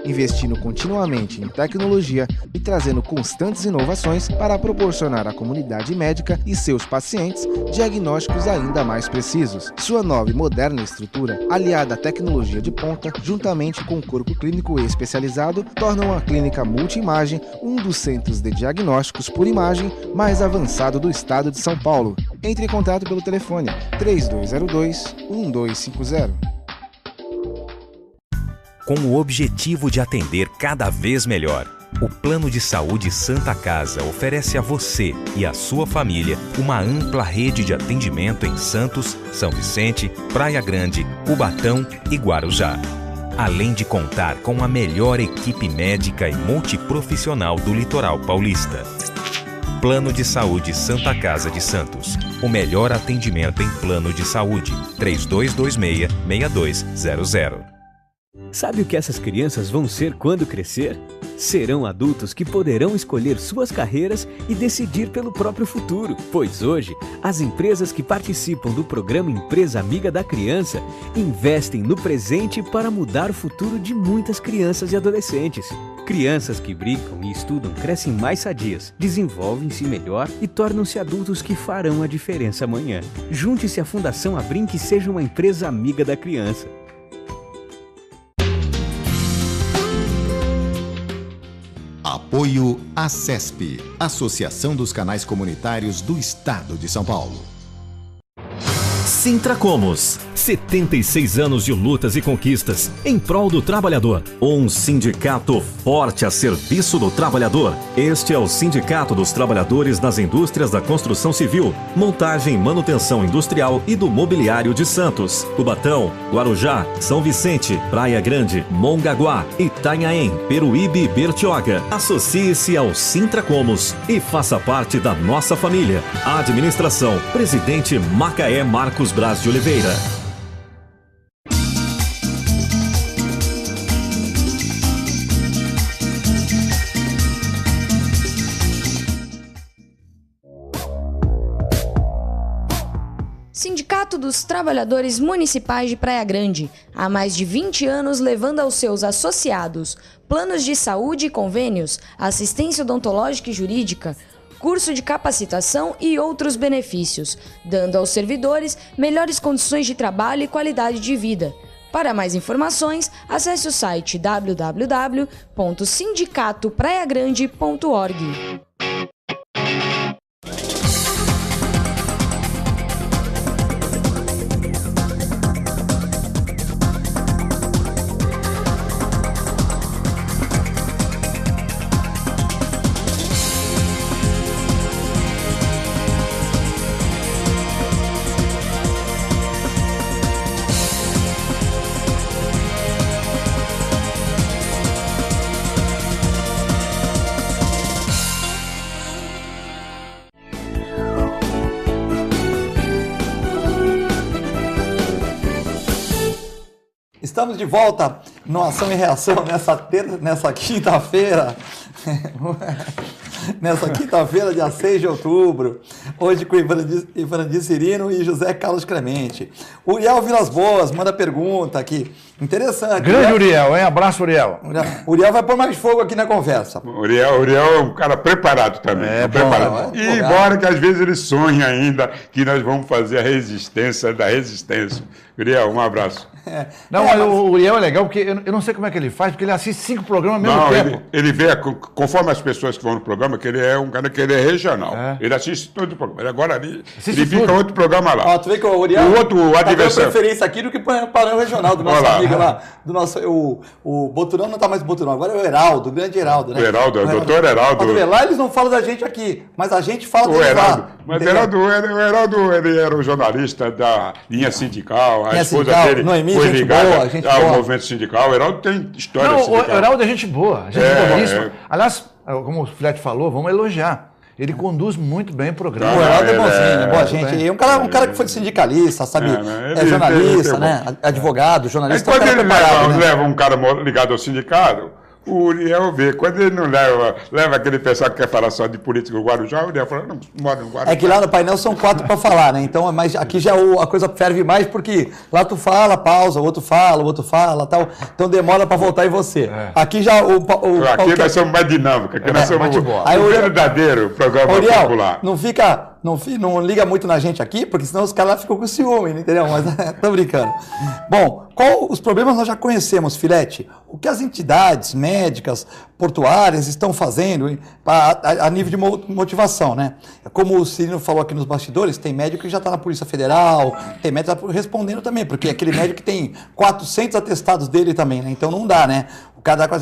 investindo continuamente em tecnologia e trazendo constantes inovações para proporcionar à comunidade médica e seus pacientes diagnósticos ainda mais precisos. Sua nova e moderna estrutura, aliada à tecnologia de ponta, juntamente com o corpo clínico especializado, tornam a Clínica Multiimagem um dos centros de diagnósticos por imagem mais avançado do estado de São Paulo. Entre em contato pelo telefone 3202-1250. Com o objetivo de atender cada vez melhor, o Plano de Saúde Santa Casa oferece a você e à sua família uma ampla rede de atendimento em Santos, São Vicente, Praia Grande, Cubatão e Guarujá. Além de contar com a melhor equipe médica e multiprofissional do litoral paulista. Plano de Saúde Santa Casa de Santos. O melhor atendimento em plano de saúde. 3226-6200. Sabe o que essas crianças vão ser quando crescer? Serão adultos que poderão escolher suas carreiras e decidir pelo próprio futuro. Pois hoje, as empresas que participam do programa Empresa Amiga da Criança investem no presente para mudar o futuro de muitas crianças e adolescentes. Crianças que brincam e estudam crescem mais sadias, desenvolvem-se melhor e tornam-se adultos que farão a diferença amanhã. Junte-se à Fundação Abrinq e seja uma empresa amiga da criança. Apoio ACESP, Associação dos Canais Comunitários do Estado de São Paulo. Sintracomos, 76 anos de lutas e conquistas em prol do trabalhador. Um sindicato forte a serviço do trabalhador. Este é o Sindicato dos Trabalhadores nas Indústrias da Construção Civil, Montagem e Manutenção Industrial e do Mobiliário de Santos, Cubatão, Guarujá, São Vicente, Praia Grande, Mongaguá, Itanhaém, Peruíbe e Bertioga. Associe-se ao Sintracomos e faça parte da nossa família. Administração, Presidente Macaé Marcos Braz de Oliveira. Sindicato dos Trabalhadores Municipais de Praia Grande, há mais de 20 anos levando aos seus associados planos de saúde e convênios, assistência odontológica e jurídica, curso de capacitação e outros benefícios, dando aos servidores melhores condições de trabalho e qualidade de vida. Para mais informações, acesse o site www.sindicatopraiagrande.org. Estamos de volta no Ação e Reação nessa quinta-feira. Nessa quinta-feira, dia 6 de outubro. Hoje com Ivandir Cirino e José Carlos Clemente. Uriel Vilas Boas manda pergunta aqui. Interessante. Grande Uriel, hein? Abraço, Uriel. Uriel vai pôr mais fogo aqui na conversa. Uriel é um cara preparado também. Preparado. E embora que às vezes ele sonhe ainda que nós vamos fazer a resistência da resistência. Uriel, um abraço. Mas o Uriel é legal porque eu não sei como é que ele faz, porque ele assiste 5 programas ao mesmo tempo. Ele vê, conforme as pessoas que vão no programa, que ele é um cara que ele é regional. Ele assiste todo o programa. Agora ele fica outro programa lá. Ó, tu vê que o Uriel o adversário. preferência aqui do que para o regional do nosso amigo lá. Do nosso, o Boturão não está mais Boturão, agora é o Heraldo, o grande Heraldo, né? O doutor Heraldo. Lá eles não falam da gente aqui, mas a gente fala do Heraldo. Mas o Heraldo ele era um jornalista da linha sindical, a esposa dele foi ligada ao movimento sindical. O Heraldo tem história sindical. O Heraldo é gente boa, boníssima. Aliás, como o Flete falou, vamos elogiar. Ele conduz muito bem o programa. O Heraldo é bonzinho, boa gente. Um cara que foi sindicalista, sabe? É jornalista, né? Advogado, jornalista. Quando ele leva um cara ligado ao sindicato, o Uriel vê. Quando ele não leva aquele pessoal que quer falar só de política no Guarujá, o Uriel fala, não, mora no Guarujá. É que lá no painel são 4 para falar, né? Então, mas aqui já a coisa ferve mais, porque lá tu fala, pausa, o outro fala, tal. Então demora para voltar em você. Aqui já aqui nós somos mais dinâmicos, aqui nós somos o verdadeiro programa Uriel, popular. Não liga muito na gente aqui, porque senão os caras lá ficam com ciúme, entendeu? Mas tô brincando. Bom, os problemas nós já conhecemos, Filete. O que as entidades médicas, portuárias estão fazendo a nível de motivação, né? Como o Cirino falou aqui nos bastidores, tem médico que já está na Polícia Federal, tem médico que está respondendo também, porque aquele médico que tem 400 atestados dele também, né? Então não dá, né?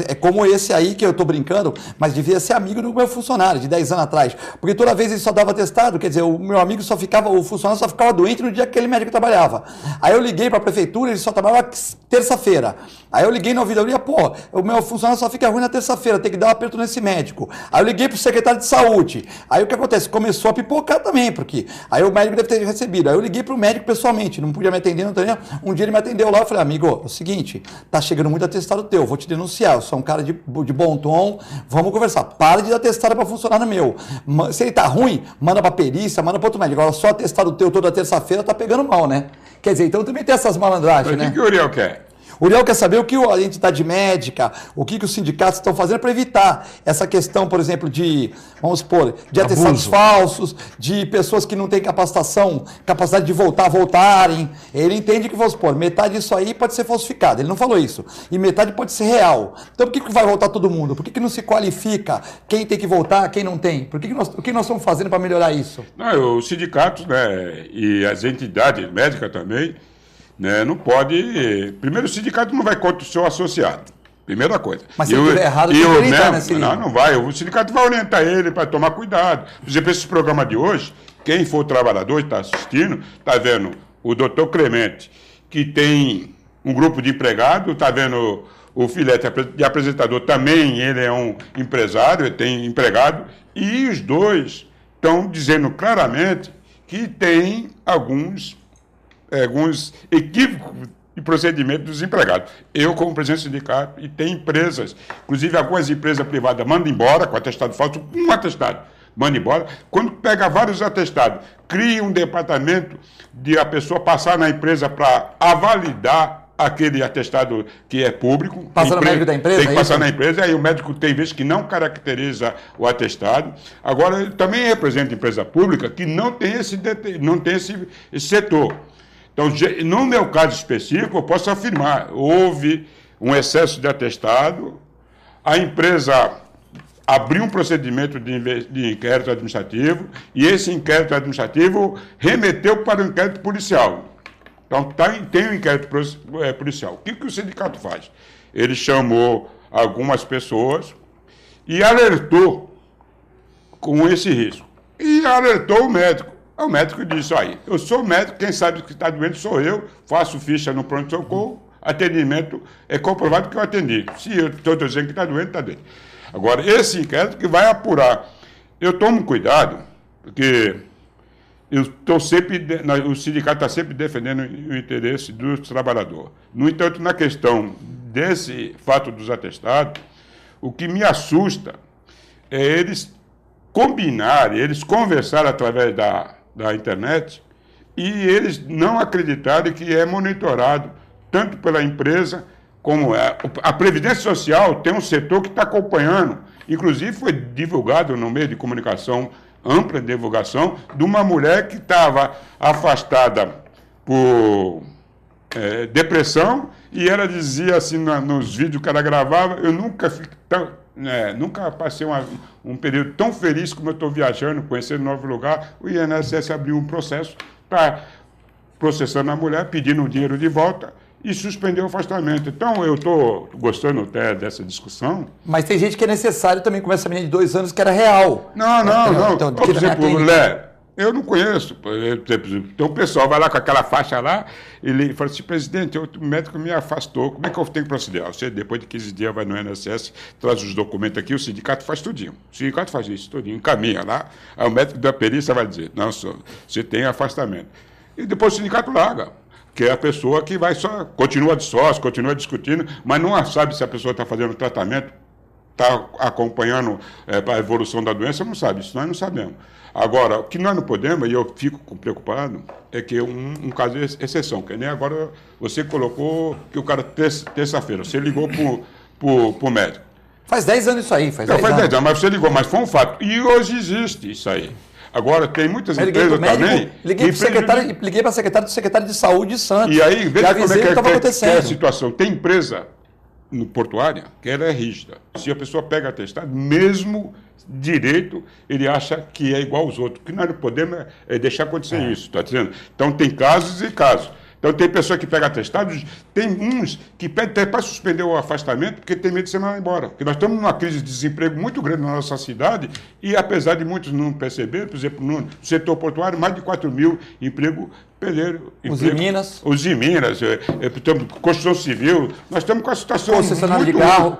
É como esse aí que eu tô brincando, mas devia ser amigo do meu funcionário de 10 anos atrás. Porque toda vez ele só dava atestado, quer dizer, o meu amigo o funcionário só ficava doente no dia que aquele médico trabalhava. Aí eu liguei para a prefeitura, ele só trabalhava terça-feira. Aí eu liguei na ouvidoria, pô, o meu funcionário só fica ruim na terça-feira, tem que dar um aperto nesse médico. Aí eu liguei pro secretário de saúde. Aí o que acontece? Começou a pipocar também, porque aí o médico deve ter recebido. Aí eu liguei pro médico pessoalmente, não podia me atender, não entendeu? Um dia ele me atendeu lá, eu falei, amigo, é o seguinte, tá chegando muito atestado teu, vou te denunciar. Eu sou um cara de bom tom, vamos conversar. Para de dar atestado para funcionário meu. Se ele tá ruim, manda para perícia, manda para outro médico. Agora só atestado teu toda terça-feira tá pegando mal, né? Quer dizer, então também tem essas malandragens, né? O que o Uriel quer? O Uriel quer saber o que a entidade médica, o que os sindicatos estão fazendo para evitar essa questão, por exemplo, de, vamos supor, de atestados falsos, de pessoas que não têm capacidade de voltarem. Ele entende que, vamos supor, metade disso aí pode ser falsificado. Ele não falou isso. E metade pode ser real. Então por que vai voltar todo mundo? Por que não se qualifica quem tem que voltar, quem não tem? O que nós estamos fazendo para melhorar isso? Não, os sindicatos, né, e as entidades médicas também, né, não pode. Primeiro, o sindicato não vai contra o seu associado. Primeira coisa. Mas se tiver errado, tem que orientar, né, Cirino? Não vai. O sindicato vai orientar ele para tomar cuidado. Por exemplo, esse programa de hoje, quem for trabalhador e está assistindo, está vendo o doutor Clemente, que tem um grupo de empregados, está vendo o Filete de apresentador também, ele é um empresário, ele tem empregado, e os dois estão dizendo claramente que tem alguns equívocos de procedimento dos empregados. Eu, como presidente do sindicato, e tem empresas, inclusive algumas empresas privadas, mandam embora com atestado falso, um atestado, manda embora. Quando pega vários atestados, cria um departamento de a pessoa passar na empresa para avalidar aquele atestado que é público. Passa no médico da empresa? Tem que passar na empresa, aí o médico tem vezes que não caracteriza o atestado. Agora, ele também representa empresa pública que não tem esse setor. Então, no meu caso específico, eu posso afirmar, houve um excesso de atestado, a empresa abriu um procedimento de inquérito administrativo e esse inquérito administrativo remeteu para o inquérito policial. Então, tem um inquérito policial. O que o sindicato faz? Ele chamou algumas pessoas e alertou com esse risco. E alertou o médico. O médico disse, aí, eu sou médico, quem sabe que está doente sou eu, faço ficha no pronto-socorro, atendimento é comprovado que eu atendi. Se eu estou dizendo que está doente, está doente. Agora, esse inquérito que vai apurar. Eu tomo cuidado, porque o sindicato está sempre defendendo o interesse do trabalhador. No entanto, na questão desse fato dos atestados, o que me assusta é eles combinarem, eles conversarem através da internet e eles não acreditarem que é monitorado tanto pela empresa como a Previdência Social tem um setor que está acompanhando. Inclusive foi divulgado no meio de comunicação, ampla divulgação, de uma mulher que estava afastada por depressão e ela dizia assim nos vídeos que ela gravava, eu nunca fiquei nunca passei um período tão feliz como eu estou viajando, conhecendo um novo lugar. O INSS abriu um processo para processando a mulher, pedindo o dinheiro de volta e suspendeu o afastamento. Então, eu estou gostando até dessa discussão. Mas tem gente que é necessário também, como essa menina de 2 anos, que era real. Não. Então, por exemplo, Lé, eu não conheço. Então, o pessoal vai lá com aquela faixa lá, ele fala assim, presidente, o médico me afastou, como é que eu tenho que proceder? Você, depois de 15 dias, vai no INSS, traz os documentos aqui, o sindicato faz tudinho. O sindicato faz isso tudinho, encaminha lá, aí o médico da perícia vai dizer, não, você tem afastamento. E depois o sindicato larga, que é a pessoa que vai só, continua de sócio, continua discutindo, mas não sabe se a pessoa está fazendo tratamento está acompanhando a evolução da doença, não sabe, isso nós não sabemos. Agora, o que nós não podemos, e eu fico preocupado, é que um caso de exceção, que nem agora você colocou que o cara, terça-feira, você ligou para o médico. Faz 10 anos isso aí, faz 10 anos, mas você ligou, mas foi um fato. E hoje existe isso aí. Agora, tem muitas empresas também... Liguei para a secretária do secretário de Saúde de Santos. E aí, veja como é que é a situação. Tem empresa no portuária que ela é rígida. Se a pessoa pega atestado, mesmo direito, ele acha que é igual aos outros. O que nós não podemos é deixar acontecer isso, está dizendo? Então, tem casos e casos. Então, tem pessoa que pega atestados, tem uns que pedem até para suspender o afastamento, porque tem medo de ser mandado embora. Porque nós estamos numa crise de desemprego muito grande na nossa cidade, e apesar de muitos não perceberem, por exemplo, no setor portuário, mais de 4 mil empregos perderam. Os em Minas. Os em Minas, construção civil. Nós estamos com a situação concessionário de carro,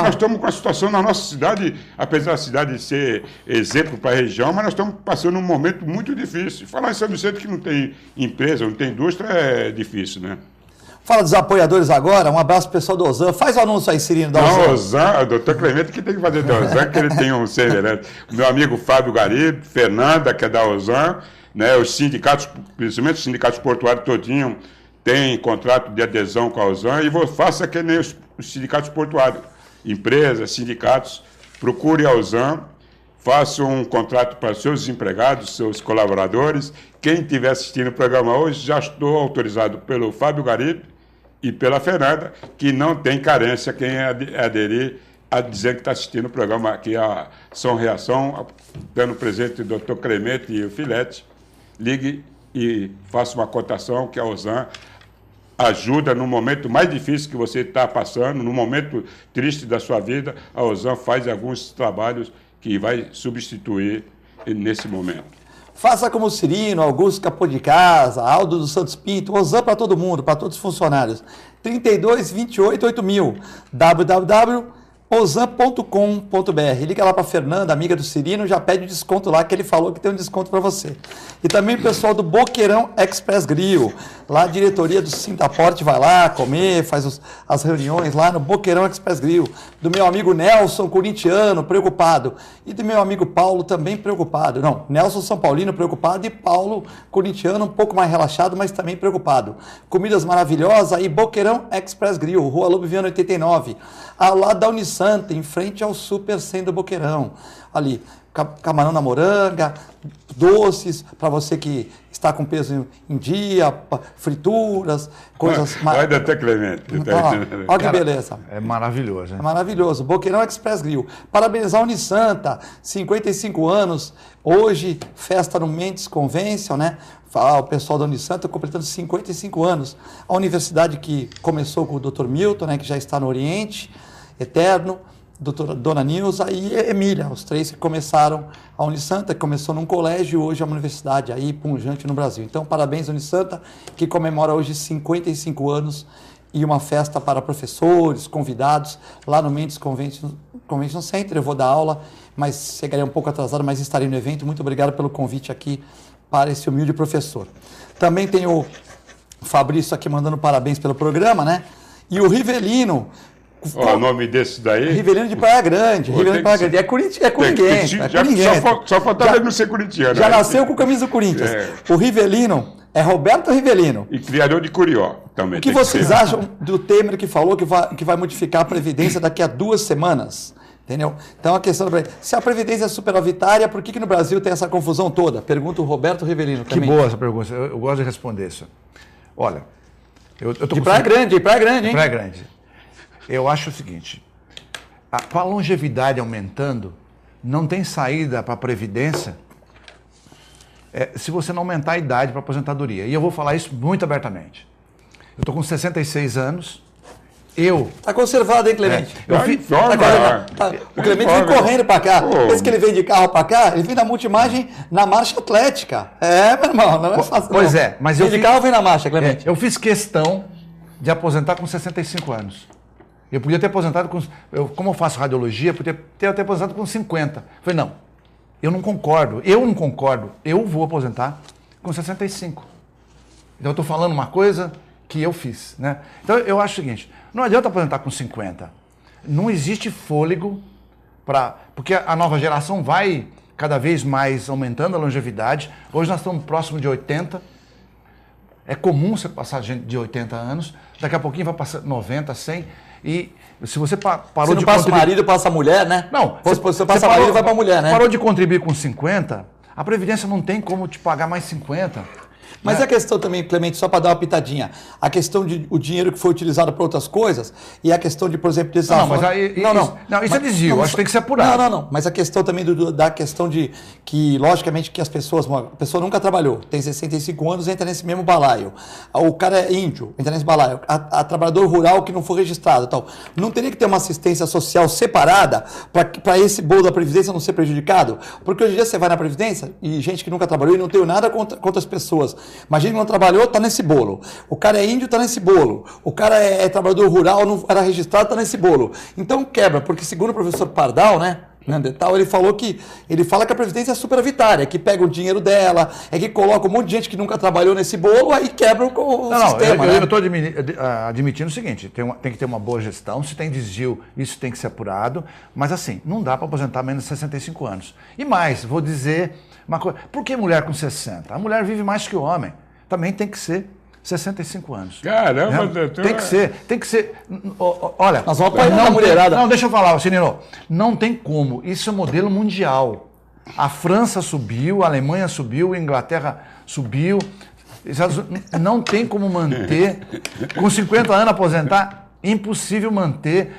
nós estamos com a situação na nossa cidade, apesar da cidade ser exemplo para a região, mas nós estamos passando um momento muito difícil. Falar em São Vicente que não tem empresa, não tem indústria, é difícil, né? Fala dos apoiadores agora, um abraço pro pessoal do Ozan. Faz o anúncio aí, Cirino, da Ozan. Não, Ozan, o doutor Clemente que tem que fazer da Ozan, que ele tem um semelhante. O meu amigo Fábio Garibe, Fernanda, que é da Ozan, né, os sindicatos, principalmente os sindicatos portuários todinho, têm contrato de adesão com a Ozan, e faça que nem os sindicatos portuários. Empresas, sindicatos, procure a Ozan, faça um contrato para seus empregados, seus colaboradores. Quem estiver assistindo o programa hoje, já estou autorizado pelo Fábio Garibe e pela Fernanda, que não tem carência quem aderir a dizer que está assistindo o programa aqui, a Ação Reação, dando presente o doutor Clemente e o Filete. Ligue e faça uma cotação que a Ozan ajuda no momento mais difícil que você está passando, no momento triste da sua vida. A Ozan faz alguns trabalhos que vai substituir nesse momento. Faça como o Cirino, Augusto Capô de Casa, Aldo dos Santos Pinto, Ozan para todo mundo, para todos os funcionários. 32 28 8000, www.ozan.com.br. Liga lá para a Fernanda, amiga do Cirino, já pede o desconto lá, que ele falou que tem um desconto para você. E também o pessoal do Boqueirão Express Grill, lá a diretoria do Sintaporte vai lá comer, faz as reuniões lá no Boqueirão Express Grill. Do meu amigo Nelson, corintiano, preocupado. E do meu amigo Paulo, também preocupado. Não, Nelson São Paulino, preocupado, e Paulo, corintiano, um pouco mais relaxado, mas também preocupado. Comidas maravilhosas e Boqueirão Express Grill, Rua Lobo Viana 89, ao lado da Unisanta, em frente ao Super Centro do Boqueirão. Ali, camarão na moranga, doces, para você que está com peso em dia, frituras, coisas... Olha até Clemente. Olha que beleza. É maravilhoso, hein? É maravilhoso. Boqueirão Express Grill. Parabenizar a Unisanta, 55 anos, hoje, festa no Mendes Convention, né? O pessoal da Unisanta completando 55 anos. A universidade que começou com o Dr. Milton, né, que já está no Oriente, Eterno, Dona Nilza e Emília, os três que começaram a Unisanta, que começou num colégio e hoje é uma universidade aí punjante no Brasil. Então, parabéns, Unisanta, que comemora hoje 55 anos e uma festa para professores, convidados, lá no Mendes Convention Center. Eu vou dar aula, mas chegarei um pouco atrasado, mas estarei no evento. Muito obrigado pelo convite aqui para esse humilde professor. Também tem o Fabrício aqui mandando parabéns pelo programa, né? E o Rivelino. O nome desse daí? Rivelino de Praia Grande. Rivelino de Praia Grande. É coringuense. Só faltava ele não ser corintiano. Já nasceu com a camisa do Corinthians. O Rivelino é Roberto Rivelino. E criador de Curió também. O que vocês acham do Temer que falou que vai modificar a Previdência daqui a 2 semanas? Entendeu? Então a questão é, se a Previdência é superavitária, por que no Brasil tem essa confusão toda? Pergunta o Roberto Rivelino também. Que boa essa pergunta, eu gosto de responder isso. Olha, eu tô de Praia Grande, hein? Praia Grande. Eu acho o seguinte, com a longevidade aumentando, não tem saída para a Previdência se você não aumentar a idade para a aposentadoria. E eu vou falar isso muito abertamente. Eu estou com 66 anos. Tá conservado, hein, Clemente? O Clemente vem correndo para cá. Pensa que ele vem de carro para cá, ele vem na multimagem na marcha atlética. Meu irmão, não é fácil. Pois não. Mas eu de carro vem na marcha, Clemente. Eu fiz questão de aposentar com 65 anos. Eu podia ter aposentado como eu faço radiologia, eu podia ter aposentado com 50. Eu falei, não, eu não concordo, eu vou aposentar com 65. Então eu estou falando uma coisa que eu fiz, né? Então eu acho o seguinte, não adianta aposentar com 50. não existe fôlego para... Porque a nova geração vai cada vez mais aumentando a longevidade. Hoje nós estamos próximo de 80. É comum você passar gente de 80 anos. Daqui a pouquinho vai passar 90, 100. E se você parou de... Você não passa o marido, passa a mulher, né? Não. Você passa o marido e vai para a mulher, né? Parou de contribuir com 50, a Previdência não tem como te pagar mais 50. Mas a questão também, Clemente, só para dar uma pitadinha, a questão de o dinheiro que foi utilizado para outras coisas e a questão de, por exemplo, Não, mas aí, isso é desvio, acho que tem que ser apurado. Não, mas a questão também da questão de que, logicamente, que a pessoa nunca trabalhou, tem 65 anos, entra nesse mesmo balaio. O cara é índio, entra nesse balaio. A trabalhador rural que não for registrado, tal. Não teria que ter uma assistência social separada para esse bolo da Previdência não ser prejudicado? Porque hoje em dia você vai na Previdência e gente que nunca trabalhou e não tem nada contra as pessoas. Mas gente que não trabalhou, está nesse bolo. O cara é índio, está nesse bolo. O cara é trabalhador rural, não era registrado, está nesse bolo. Então quebra, porque segundo o professor Pardal, né? Neandertal, ele fala que a Previdência é superavitária, que pega o dinheiro dela, é que coloca um monte de gente que nunca trabalhou nesse bolo, aí quebra o sistema. Eu estou admitindo o seguinte, tem que ter uma boa gestão, se tem desvio, isso tem que ser apurado, mas assim, não dá para aposentar menos de 65 anos. E mais, vou dizer uma coisa, por que mulher com 60? A mulher vive mais que o homem, também tem que ser 65 anos. Caramba, doutor. Tem que ser. Olha, nós vamos apoiar a mulherada. Não, deixa eu falar, Cirino. Não tem como. Isso é modelo mundial. A França subiu, a Alemanha subiu, a Inglaterra subiu. Não tem como manter. Com 50 anos aposentar, impossível manter.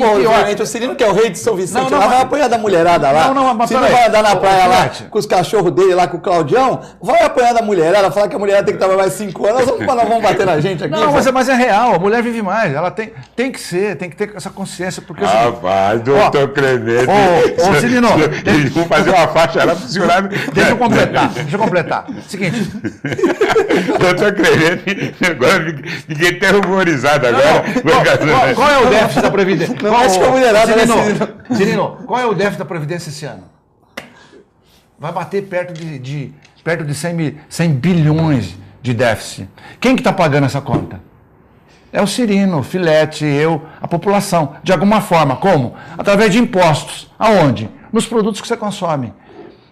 Obviamente, o Cirino, que é o rei de São Vicente, vai apoiar da mulherada lá. Mas Cirino vai andar na praia lá com os cachorros dele lá, com o Claudião, vai apoiar da mulherada, falar que a mulherada tem que trabalhar mais 5 anos, nós vamos bater na gente aqui. Não, mas é real, a mulher vive mais, ela tem que ter essa consciência. Porque, vai, doutor Clemente. Cirino, vamos fazer uma faixa lá pro senhor. Deixa eu completar. Seguinte. Doutor Clemente, agora ninguém tem rumorizado agora. Qual é o déficit da Previdência? Cirino, qual é o déficit da Previdência esse ano? Vai bater perto de 100 bilhões de déficit. Quem que está pagando essa conta? É o Cirino, o Filete, eu, a população. De alguma forma. Como? Através de impostos. Aonde? Nos produtos que você consome.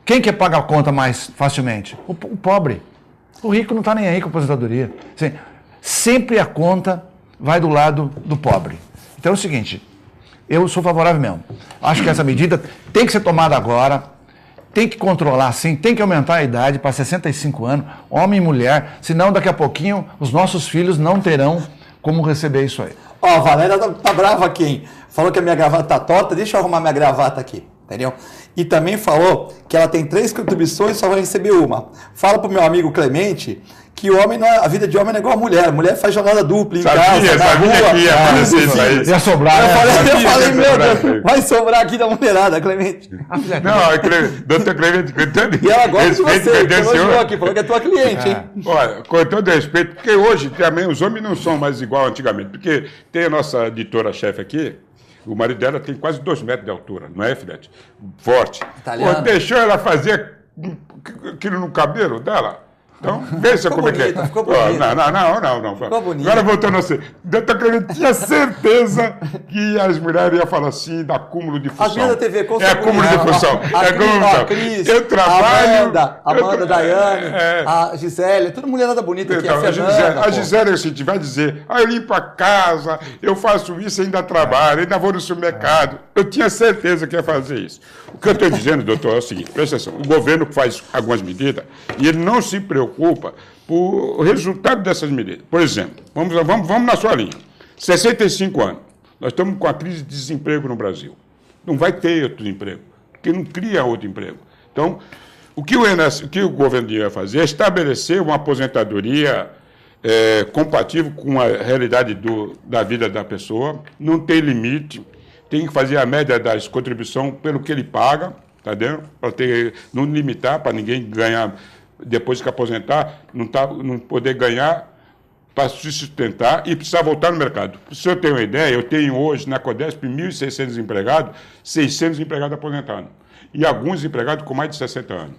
Quem quer pagar a conta mais facilmente? O pobre. O rico não está nem aí com a aposentadoria. Assim, sempre a conta vai do lado do pobre. Então é o seguinte, eu sou favorável mesmo. Acho que essa medida tem que ser tomada agora, tem que controlar sim, tem que aumentar a idade para 65 anos, homem e mulher, senão daqui a pouquinho os nossos filhos não terão como receber isso aí. A Valéria tá brava aqui, hein? Falou que a minha gravata tá torta, deixa eu arrumar minha gravata aqui, entendeu? E também falou que ela tem 3 contribuições e só vai receber uma. Fala pro meu amigo Clemente que a vida de homem não é igual a mulher. A mulher faz jornada dupla em casa, na rua. Que ia aparecer isso aí. Ia sobrar. Eu falei, meu Deus, vai sobrar aqui da mulherada, Clemente. Não, doutor Clemente, com todo e ela gosta de você, elogiou aqui, falou que é tua cliente, hein? Olha, com todo respeito, porque hoje também os homens não são mais igual antigamente, porque tem a nossa editora-chefe aqui, o marido dela tem quase 2 metros de altura, não é, Filete? Forte. Deixou ela fazer aquilo no cabelo dela. Então, veja como é que é. Ficou bonito. Não. Ficou bonito. Agora voltando a ser. Doutor Clemente tinha certeza que as mulheres iam falar assim, da acúmulo de função. As minhas da TV, com acúmulo de função. A Cris, eu trabalho. A Amanda, Daiane, a Gisele, tudo mulherada bonita aqui. Então, a Gisele, assim, vai dizer, eu limpo a casa, eu faço isso, ainda trabalho, ainda vou no supermercado. Eu tinha certeza que ia fazer isso. O que eu estou dizendo, doutor, é o seguinte, presta atenção, o governo faz algumas medidas e ele não se preocupa por o resultado dessas medidas. Por exemplo, vamos na sua linha. 65 anos, nós estamos com a crise de desemprego no Brasil. Não vai ter outro emprego, porque não cria outro emprego. Então, o que o governo devia fazer é estabelecer uma aposentadoria compatível com a realidade da vida da pessoa, não tem limite, tem que fazer a média das contribuições pelo que ele paga, tá dentro? Para não limitar, para ninguém ganhar, depois que aposentar, não poder ganhar para se sustentar e precisar voltar no mercado. Se eu tenho uma ideia, eu tenho hoje na Codesp 1.600 empregados, 600 empregados aposentados. E alguns empregados com mais de 60 anos.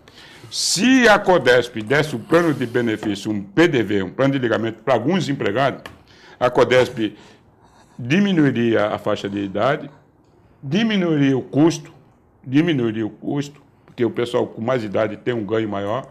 Se a Codesp desse um plano de benefício, um PDV, um plano de ligamento para alguns empregados, a Codesp diminuiria a faixa de idade, diminuiria o custo, porque o pessoal com mais idade tem um ganho maior,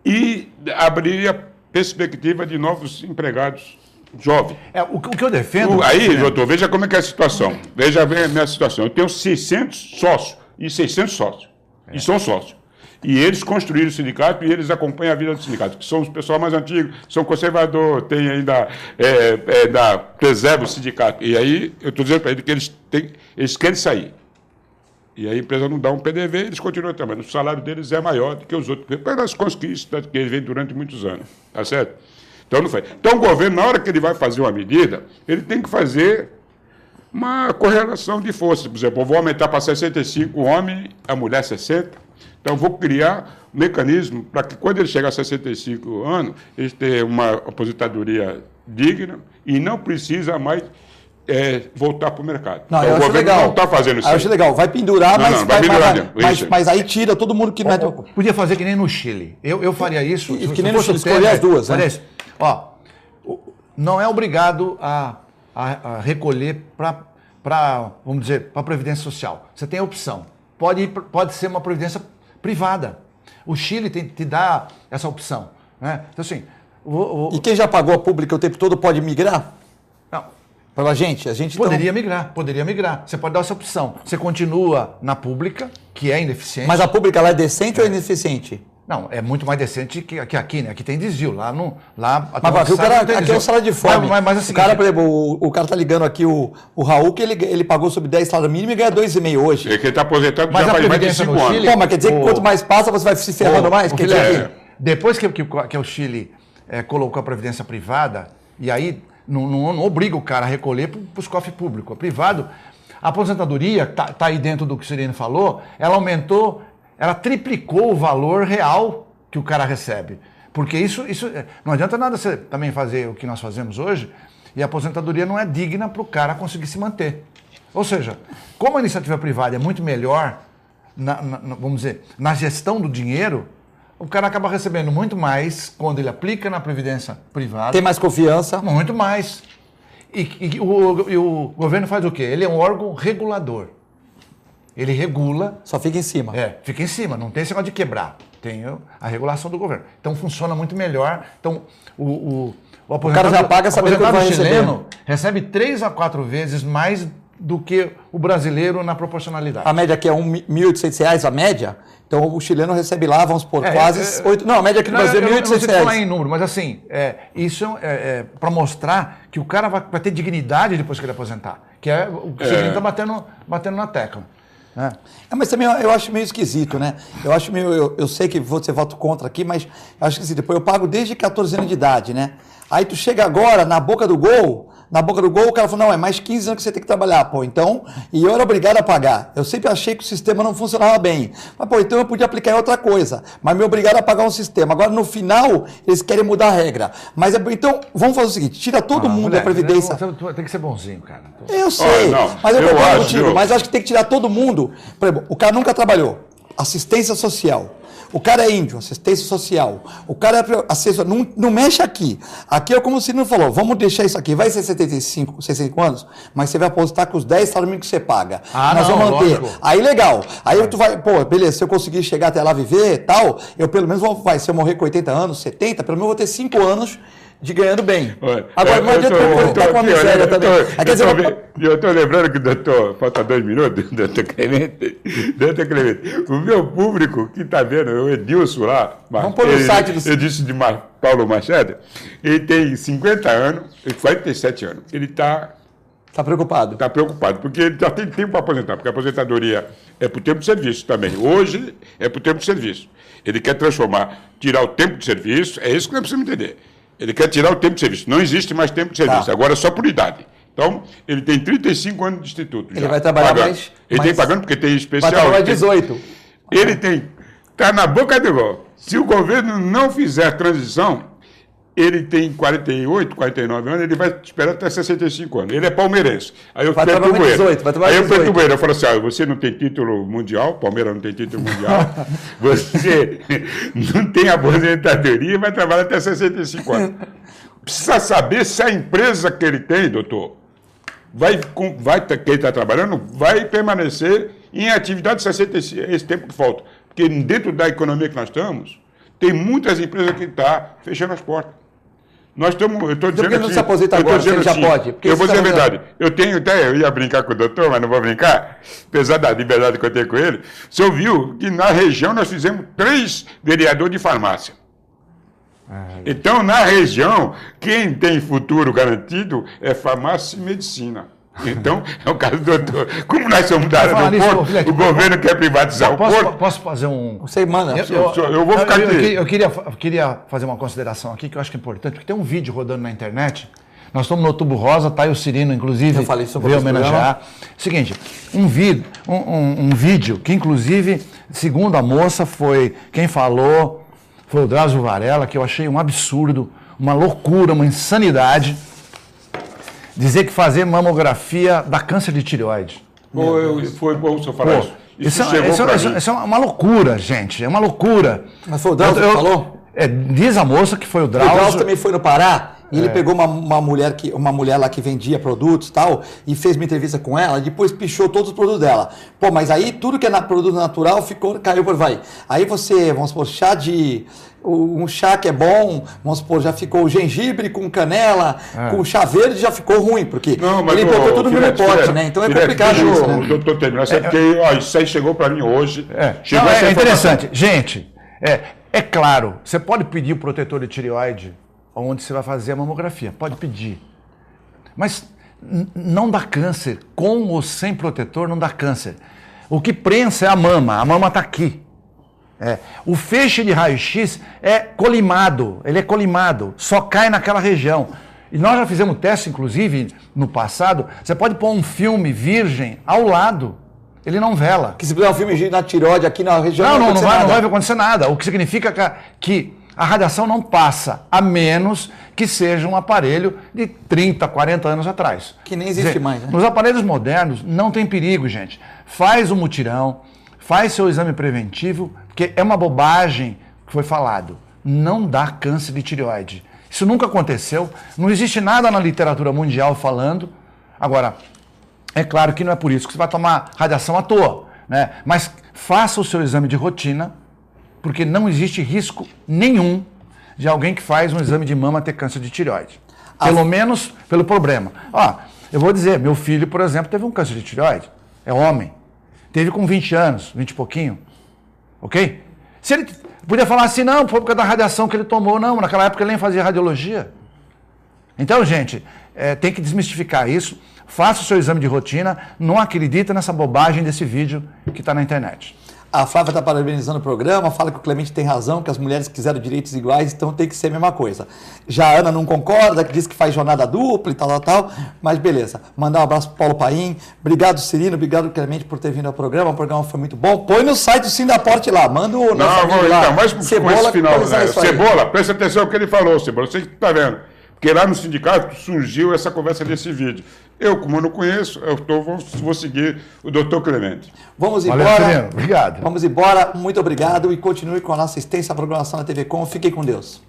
e abriria perspectiva de novos empregados jovens. O que eu defendo... Aí, doutor, veja como é que é a situação. Veja bem a minha situação. Eu tenho 600 sócios, e 600 sócios, e são sócios. E eles construíram o sindicato e eles acompanham a vida do sindicato, que são os pessoal mais antigos, são conservadores, tem ainda, preserva o sindicato. E aí, eu estou dizendo para eles que eles querem sair. E aí a empresa não dá um PDV, eles continuam trabalhando. O salário deles é maior do que os outros, pelas conquistas que eles vêm durante muitos anos. Tá certo? Então, não faz. Então, o governo, na hora que ele vai fazer uma medida, ele tem que fazer uma correlação de forças. Por exemplo, eu vou aumentar para 65 homem, a mulher 60. Então, eu vou criar um mecanismo para que, quando ele chegar a 65 anos, ele tenha uma aposentadoria digna e não precisa mais voltar para o mercado. Não, então, eu o acho governo legal. não está fazendo isso. Eu acho legal. Vai pendurar, mas aí tira todo mundo que não é... Podia fazer que nem no Chile. Eu faria isso. Que nem no Chile, escolher as duas. Né? Ó, não é obrigado a recolher para, vamos dizer, para a Previdência Social. Você tem a opção. Pode ser uma previdência privada. O Chile te dá essa opção. Né? Então, assim... E quem já pagou a pública o tempo todo pode migrar? Não. Para a gente poderia migrar. Você pode dar essa opção. Você continua na pública, que é ineficiente. Mas a pública lá é decente ou é ineficiente? Não, é muito mais decente que aqui, né? Aqui tem desvio. Mas o cara, aqui é o salário de fome. Mas assim, o cara, por exemplo, o cara tá ligando aqui, o Raul, que ele pagou sobre 10 salários mínimos e ganha 2,5 hoje. É que ele está aposentado já faz mais de 5 anos. Chile, mas quer dizer que quanto mais passa, você vai se ferrando mais? Depois que o Chile colocou a previdência privada, e aí não obriga o cara a recolher para os cofres públicos. O privado, a aposentadoria, tá aí dentro do que o Sereno falou, ela aumentou... Ela triplicou o valor real que o cara recebe. Porque isso não adianta nada você também fazer o que nós fazemos hoje e a aposentadoria não é digna para o cara conseguir se manter. Ou seja, como a iniciativa privada é muito melhor, vamos dizer, na gestão do dinheiro, o cara acaba recebendo muito mais quando ele aplica na previdência privada. Tem mais confiança. Muito mais. E o governo faz o quê? Ele é um órgão regulador. Ele regula... Só fica em cima. Fica em cima. Não tem esse negócio de quebrar. Tem a regulação do governo. Então, funciona muito melhor. Então, o cara já paga sabendo que vai chileno recebe 3 a 4 vezes mais do que o brasileiro na proporcionalidade. A média aqui é R$ 1.800, a média. Então, o chileno recebe lá, vamos supor, quase 8... Não, a média aqui no Brasil é R$ 1.800. Não sei falar em número, mas assim, isso é para mostrar que o cara vai ter dignidade depois que ele aposentar. Que é o que o Sereno está batendo na tecla. Mas também eu acho meio esquisito, né? Eu sei que você vota contra aqui, mas eu acho esquisito. Depois eu pago desde 14 anos de idade, né? Aí tu chega agora, na boca do gol, o cara falou, não, é mais 15 anos que você tem que trabalhar, pô, então, e eu era obrigado a pagar. Eu sempre achei que o sistema não funcionava bem. Mas, pô, então eu podia aplicar em outra coisa, mas me obrigaram a pagar um sistema. Agora, no final, eles querem mudar a regra. Mas, então, vamos fazer o seguinte, tira todo mundo da Previdência. Tem que ser bonzinho, cara. Eu sei, mas eu concordo contigo, mas acho que tem que tirar todo mundo. Por exemplo, o cara nunca trabalhou, assistência social. O cara é índio, assistência social. O cara é assessor, não mexe aqui. Aqui é como o Cirino falou, vamos deixar isso aqui. Vai ser 65 anos, mas você vai apostar com os 10 salários mínimos que você paga. Nós vamos manter. Lógico. Aí legal. Aí tu vai, pô, beleza, se eu conseguir chegar até lá viver e tal, eu pelo menos se eu morrer com 80 anos, 70, pelo menos eu vou ter 5 anos de ganhando bem. Agora, não adianta eu estar com a miséria também. Eu estou lembrando que, doutor, falta 2 minutos, doutor Clemente, o meu público que está vendo, o Edilson lá, vamos pôr no site do... Eu disse de Paulo Machado, ele tem 50 anos, 47 anos, ele está preocupado. Está preocupado, porque ele já tem tempo para aposentar, porque a aposentadoria é por tempo de serviço também. Hoje é por tempo de serviço. Ele quer tirar o tempo de serviço, é isso que nós precisamos entender. Ele quer tirar o tempo de serviço. Não existe mais tempo de serviço, agora é só por idade. Então, ele tem 35 anos de instituto. Ele vai trabalhar mais... Ele tem pagando porque tem especial. Vai trabalhar 18. Ele está na boca do gol. Se o governo não fizer a transição, ele tem 48, 49 anos, ele vai esperar até 65 anos. Ele é palmeirense. Aí eu perturbo ele. Aí eu perturbo ele. Eu falo assim, você não tem título mundial, Palmeiras não tem título mundial, você não tem aposentadoria e vai trabalhar até 65 anos. Precisa saber se a empresa que ele tem, doutor, quem está trabalhando vai permanecer em atividade 65, esse tempo que falta. Porque dentro da economia que nós estamos, tem muitas empresas que estão fechando as portas. Nós estamos, eu estou dizendo que não se aposenta agora, se ele já pode? Eu vou dizer a verdade. Eu ia brincar com o doutor, mas não vou brincar, apesar da liberdade que eu tenho com ele. O senhor viu que na região nós fizemos 3 vereadores de farmácia. Então, na região, quem tem futuro garantido é farmácia e medicina. Então, é o caso do doutor. Como nós somos da área do porto, o governo quer privatizar o porto. Posso fazer um... Você manda. Eu vou ficar aqui. Eu queria fazer uma consideração aqui que eu acho que é importante, porque tem um vídeo rodando na internet. Nós estamos no Outubro Rosa, tá aí o Cirino, inclusive, veio homenagear. Seguinte, um vídeo que, inclusive, segundo a moça, quem falou foi o Drauzio Varela, que eu achei um absurdo, uma loucura, uma insanidade. Dizer que fazer mamografia dá câncer de tireoide. Foi bom o senhor falar isso. Isso é uma loucura, gente. É uma loucura. Mas foi o Drauzio que falou? Diz a moça que foi o Drauzio. O Drauzio também foi no Pará e ele pegou uma mulher lá que vendia produtos e tal, e fez uma entrevista com ela, e depois pichou todos os produtos dela. Pô, mas aí tudo que é produto natural caiu por vai. Aí você, vamos supor, um chá que é bom, vamos supor, já ficou gengibre com canela, com chá verde já ficou ruim, porque ele botou tudo no reporte, né? Então é complicado isso, né? Doutor Temer, isso aí chegou para mim hoje. É interessante. Gente, é claro, você pode pedir o protetor de tireoide onde você vai fazer a mamografia, pode pedir. Mas não dá câncer, com ou sem protetor não dá câncer. O que prensa é a mama está aqui. O feixe de raio-x é colimado, ele é colimado, só cai naquela região. E nós já fizemos teste, inclusive, no passado, você pode pôr um filme virgem ao lado, ele não vela. Que se puder um filme na tireoide aqui na região não vai acontecer nada. O que significa que a radiação não passa, a menos que seja um aparelho de 30, 40 anos atrás. Que nem existe mais, né? Nos aparelhos modernos não tem perigo, gente. Faz o mutirão, faz seu exame preventivo, porque é uma bobagem que foi falado. Não dá câncer de tireoide. Isso nunca aconteceu, não existe nada na literatura mundial falando. Agora, é claro que não é por isso que você vai tomar radiação à toa, né? Mas faça o seu exame de rotina, porque não existe risco nenhum de alguém que faz um exame de mama ter câncer de tireoide. Pelo menos pelo problema. Eu vou dizer, meu filho, por exemplo, teve um câncer de tireoide. É homem. Teve com 20 anos, 20 e pouquinho. Ok? Se ele podia falar assim, não, foi por causa da radiação que ele tomou. Não, naquela época ele nem fazia radiologia. Então, gente, tem que desmistificar isso. Faça o seu exame de rotina. Não acredita nessa bobagem desse vídeo que está na internet. A Flávia está parabenizando o programa, fala que o Clemente tem razão, que as mulheres quiseram direitos iguais, então tem que ser a mesma coisa. Já a Ana não concorda, que diz que faz jornada dupla e tal, mas beleza. Mandar um abraço para Paulo Paim. Obrigado, Cirino, obrigado, Clemente, por ter vindo ao programa. O programa foi muito bom. Põe no site do Sindaporte lá, manda o nosso amigo lá. Mas com esse final, né? Cebola, presta atenção no que ele falou, Cebola, você que está vendo. Porque lá no sindicato surgiu essa conversa desse vídeo. Eu, como eu não conheço, vou seguir o doutor Clemente. Vamos embora. Valeu, Cirino. Obrigado. Vamos embora. Muito obrigado e continue com a nossa extensa programação na TV Com. Fiquem com Deus.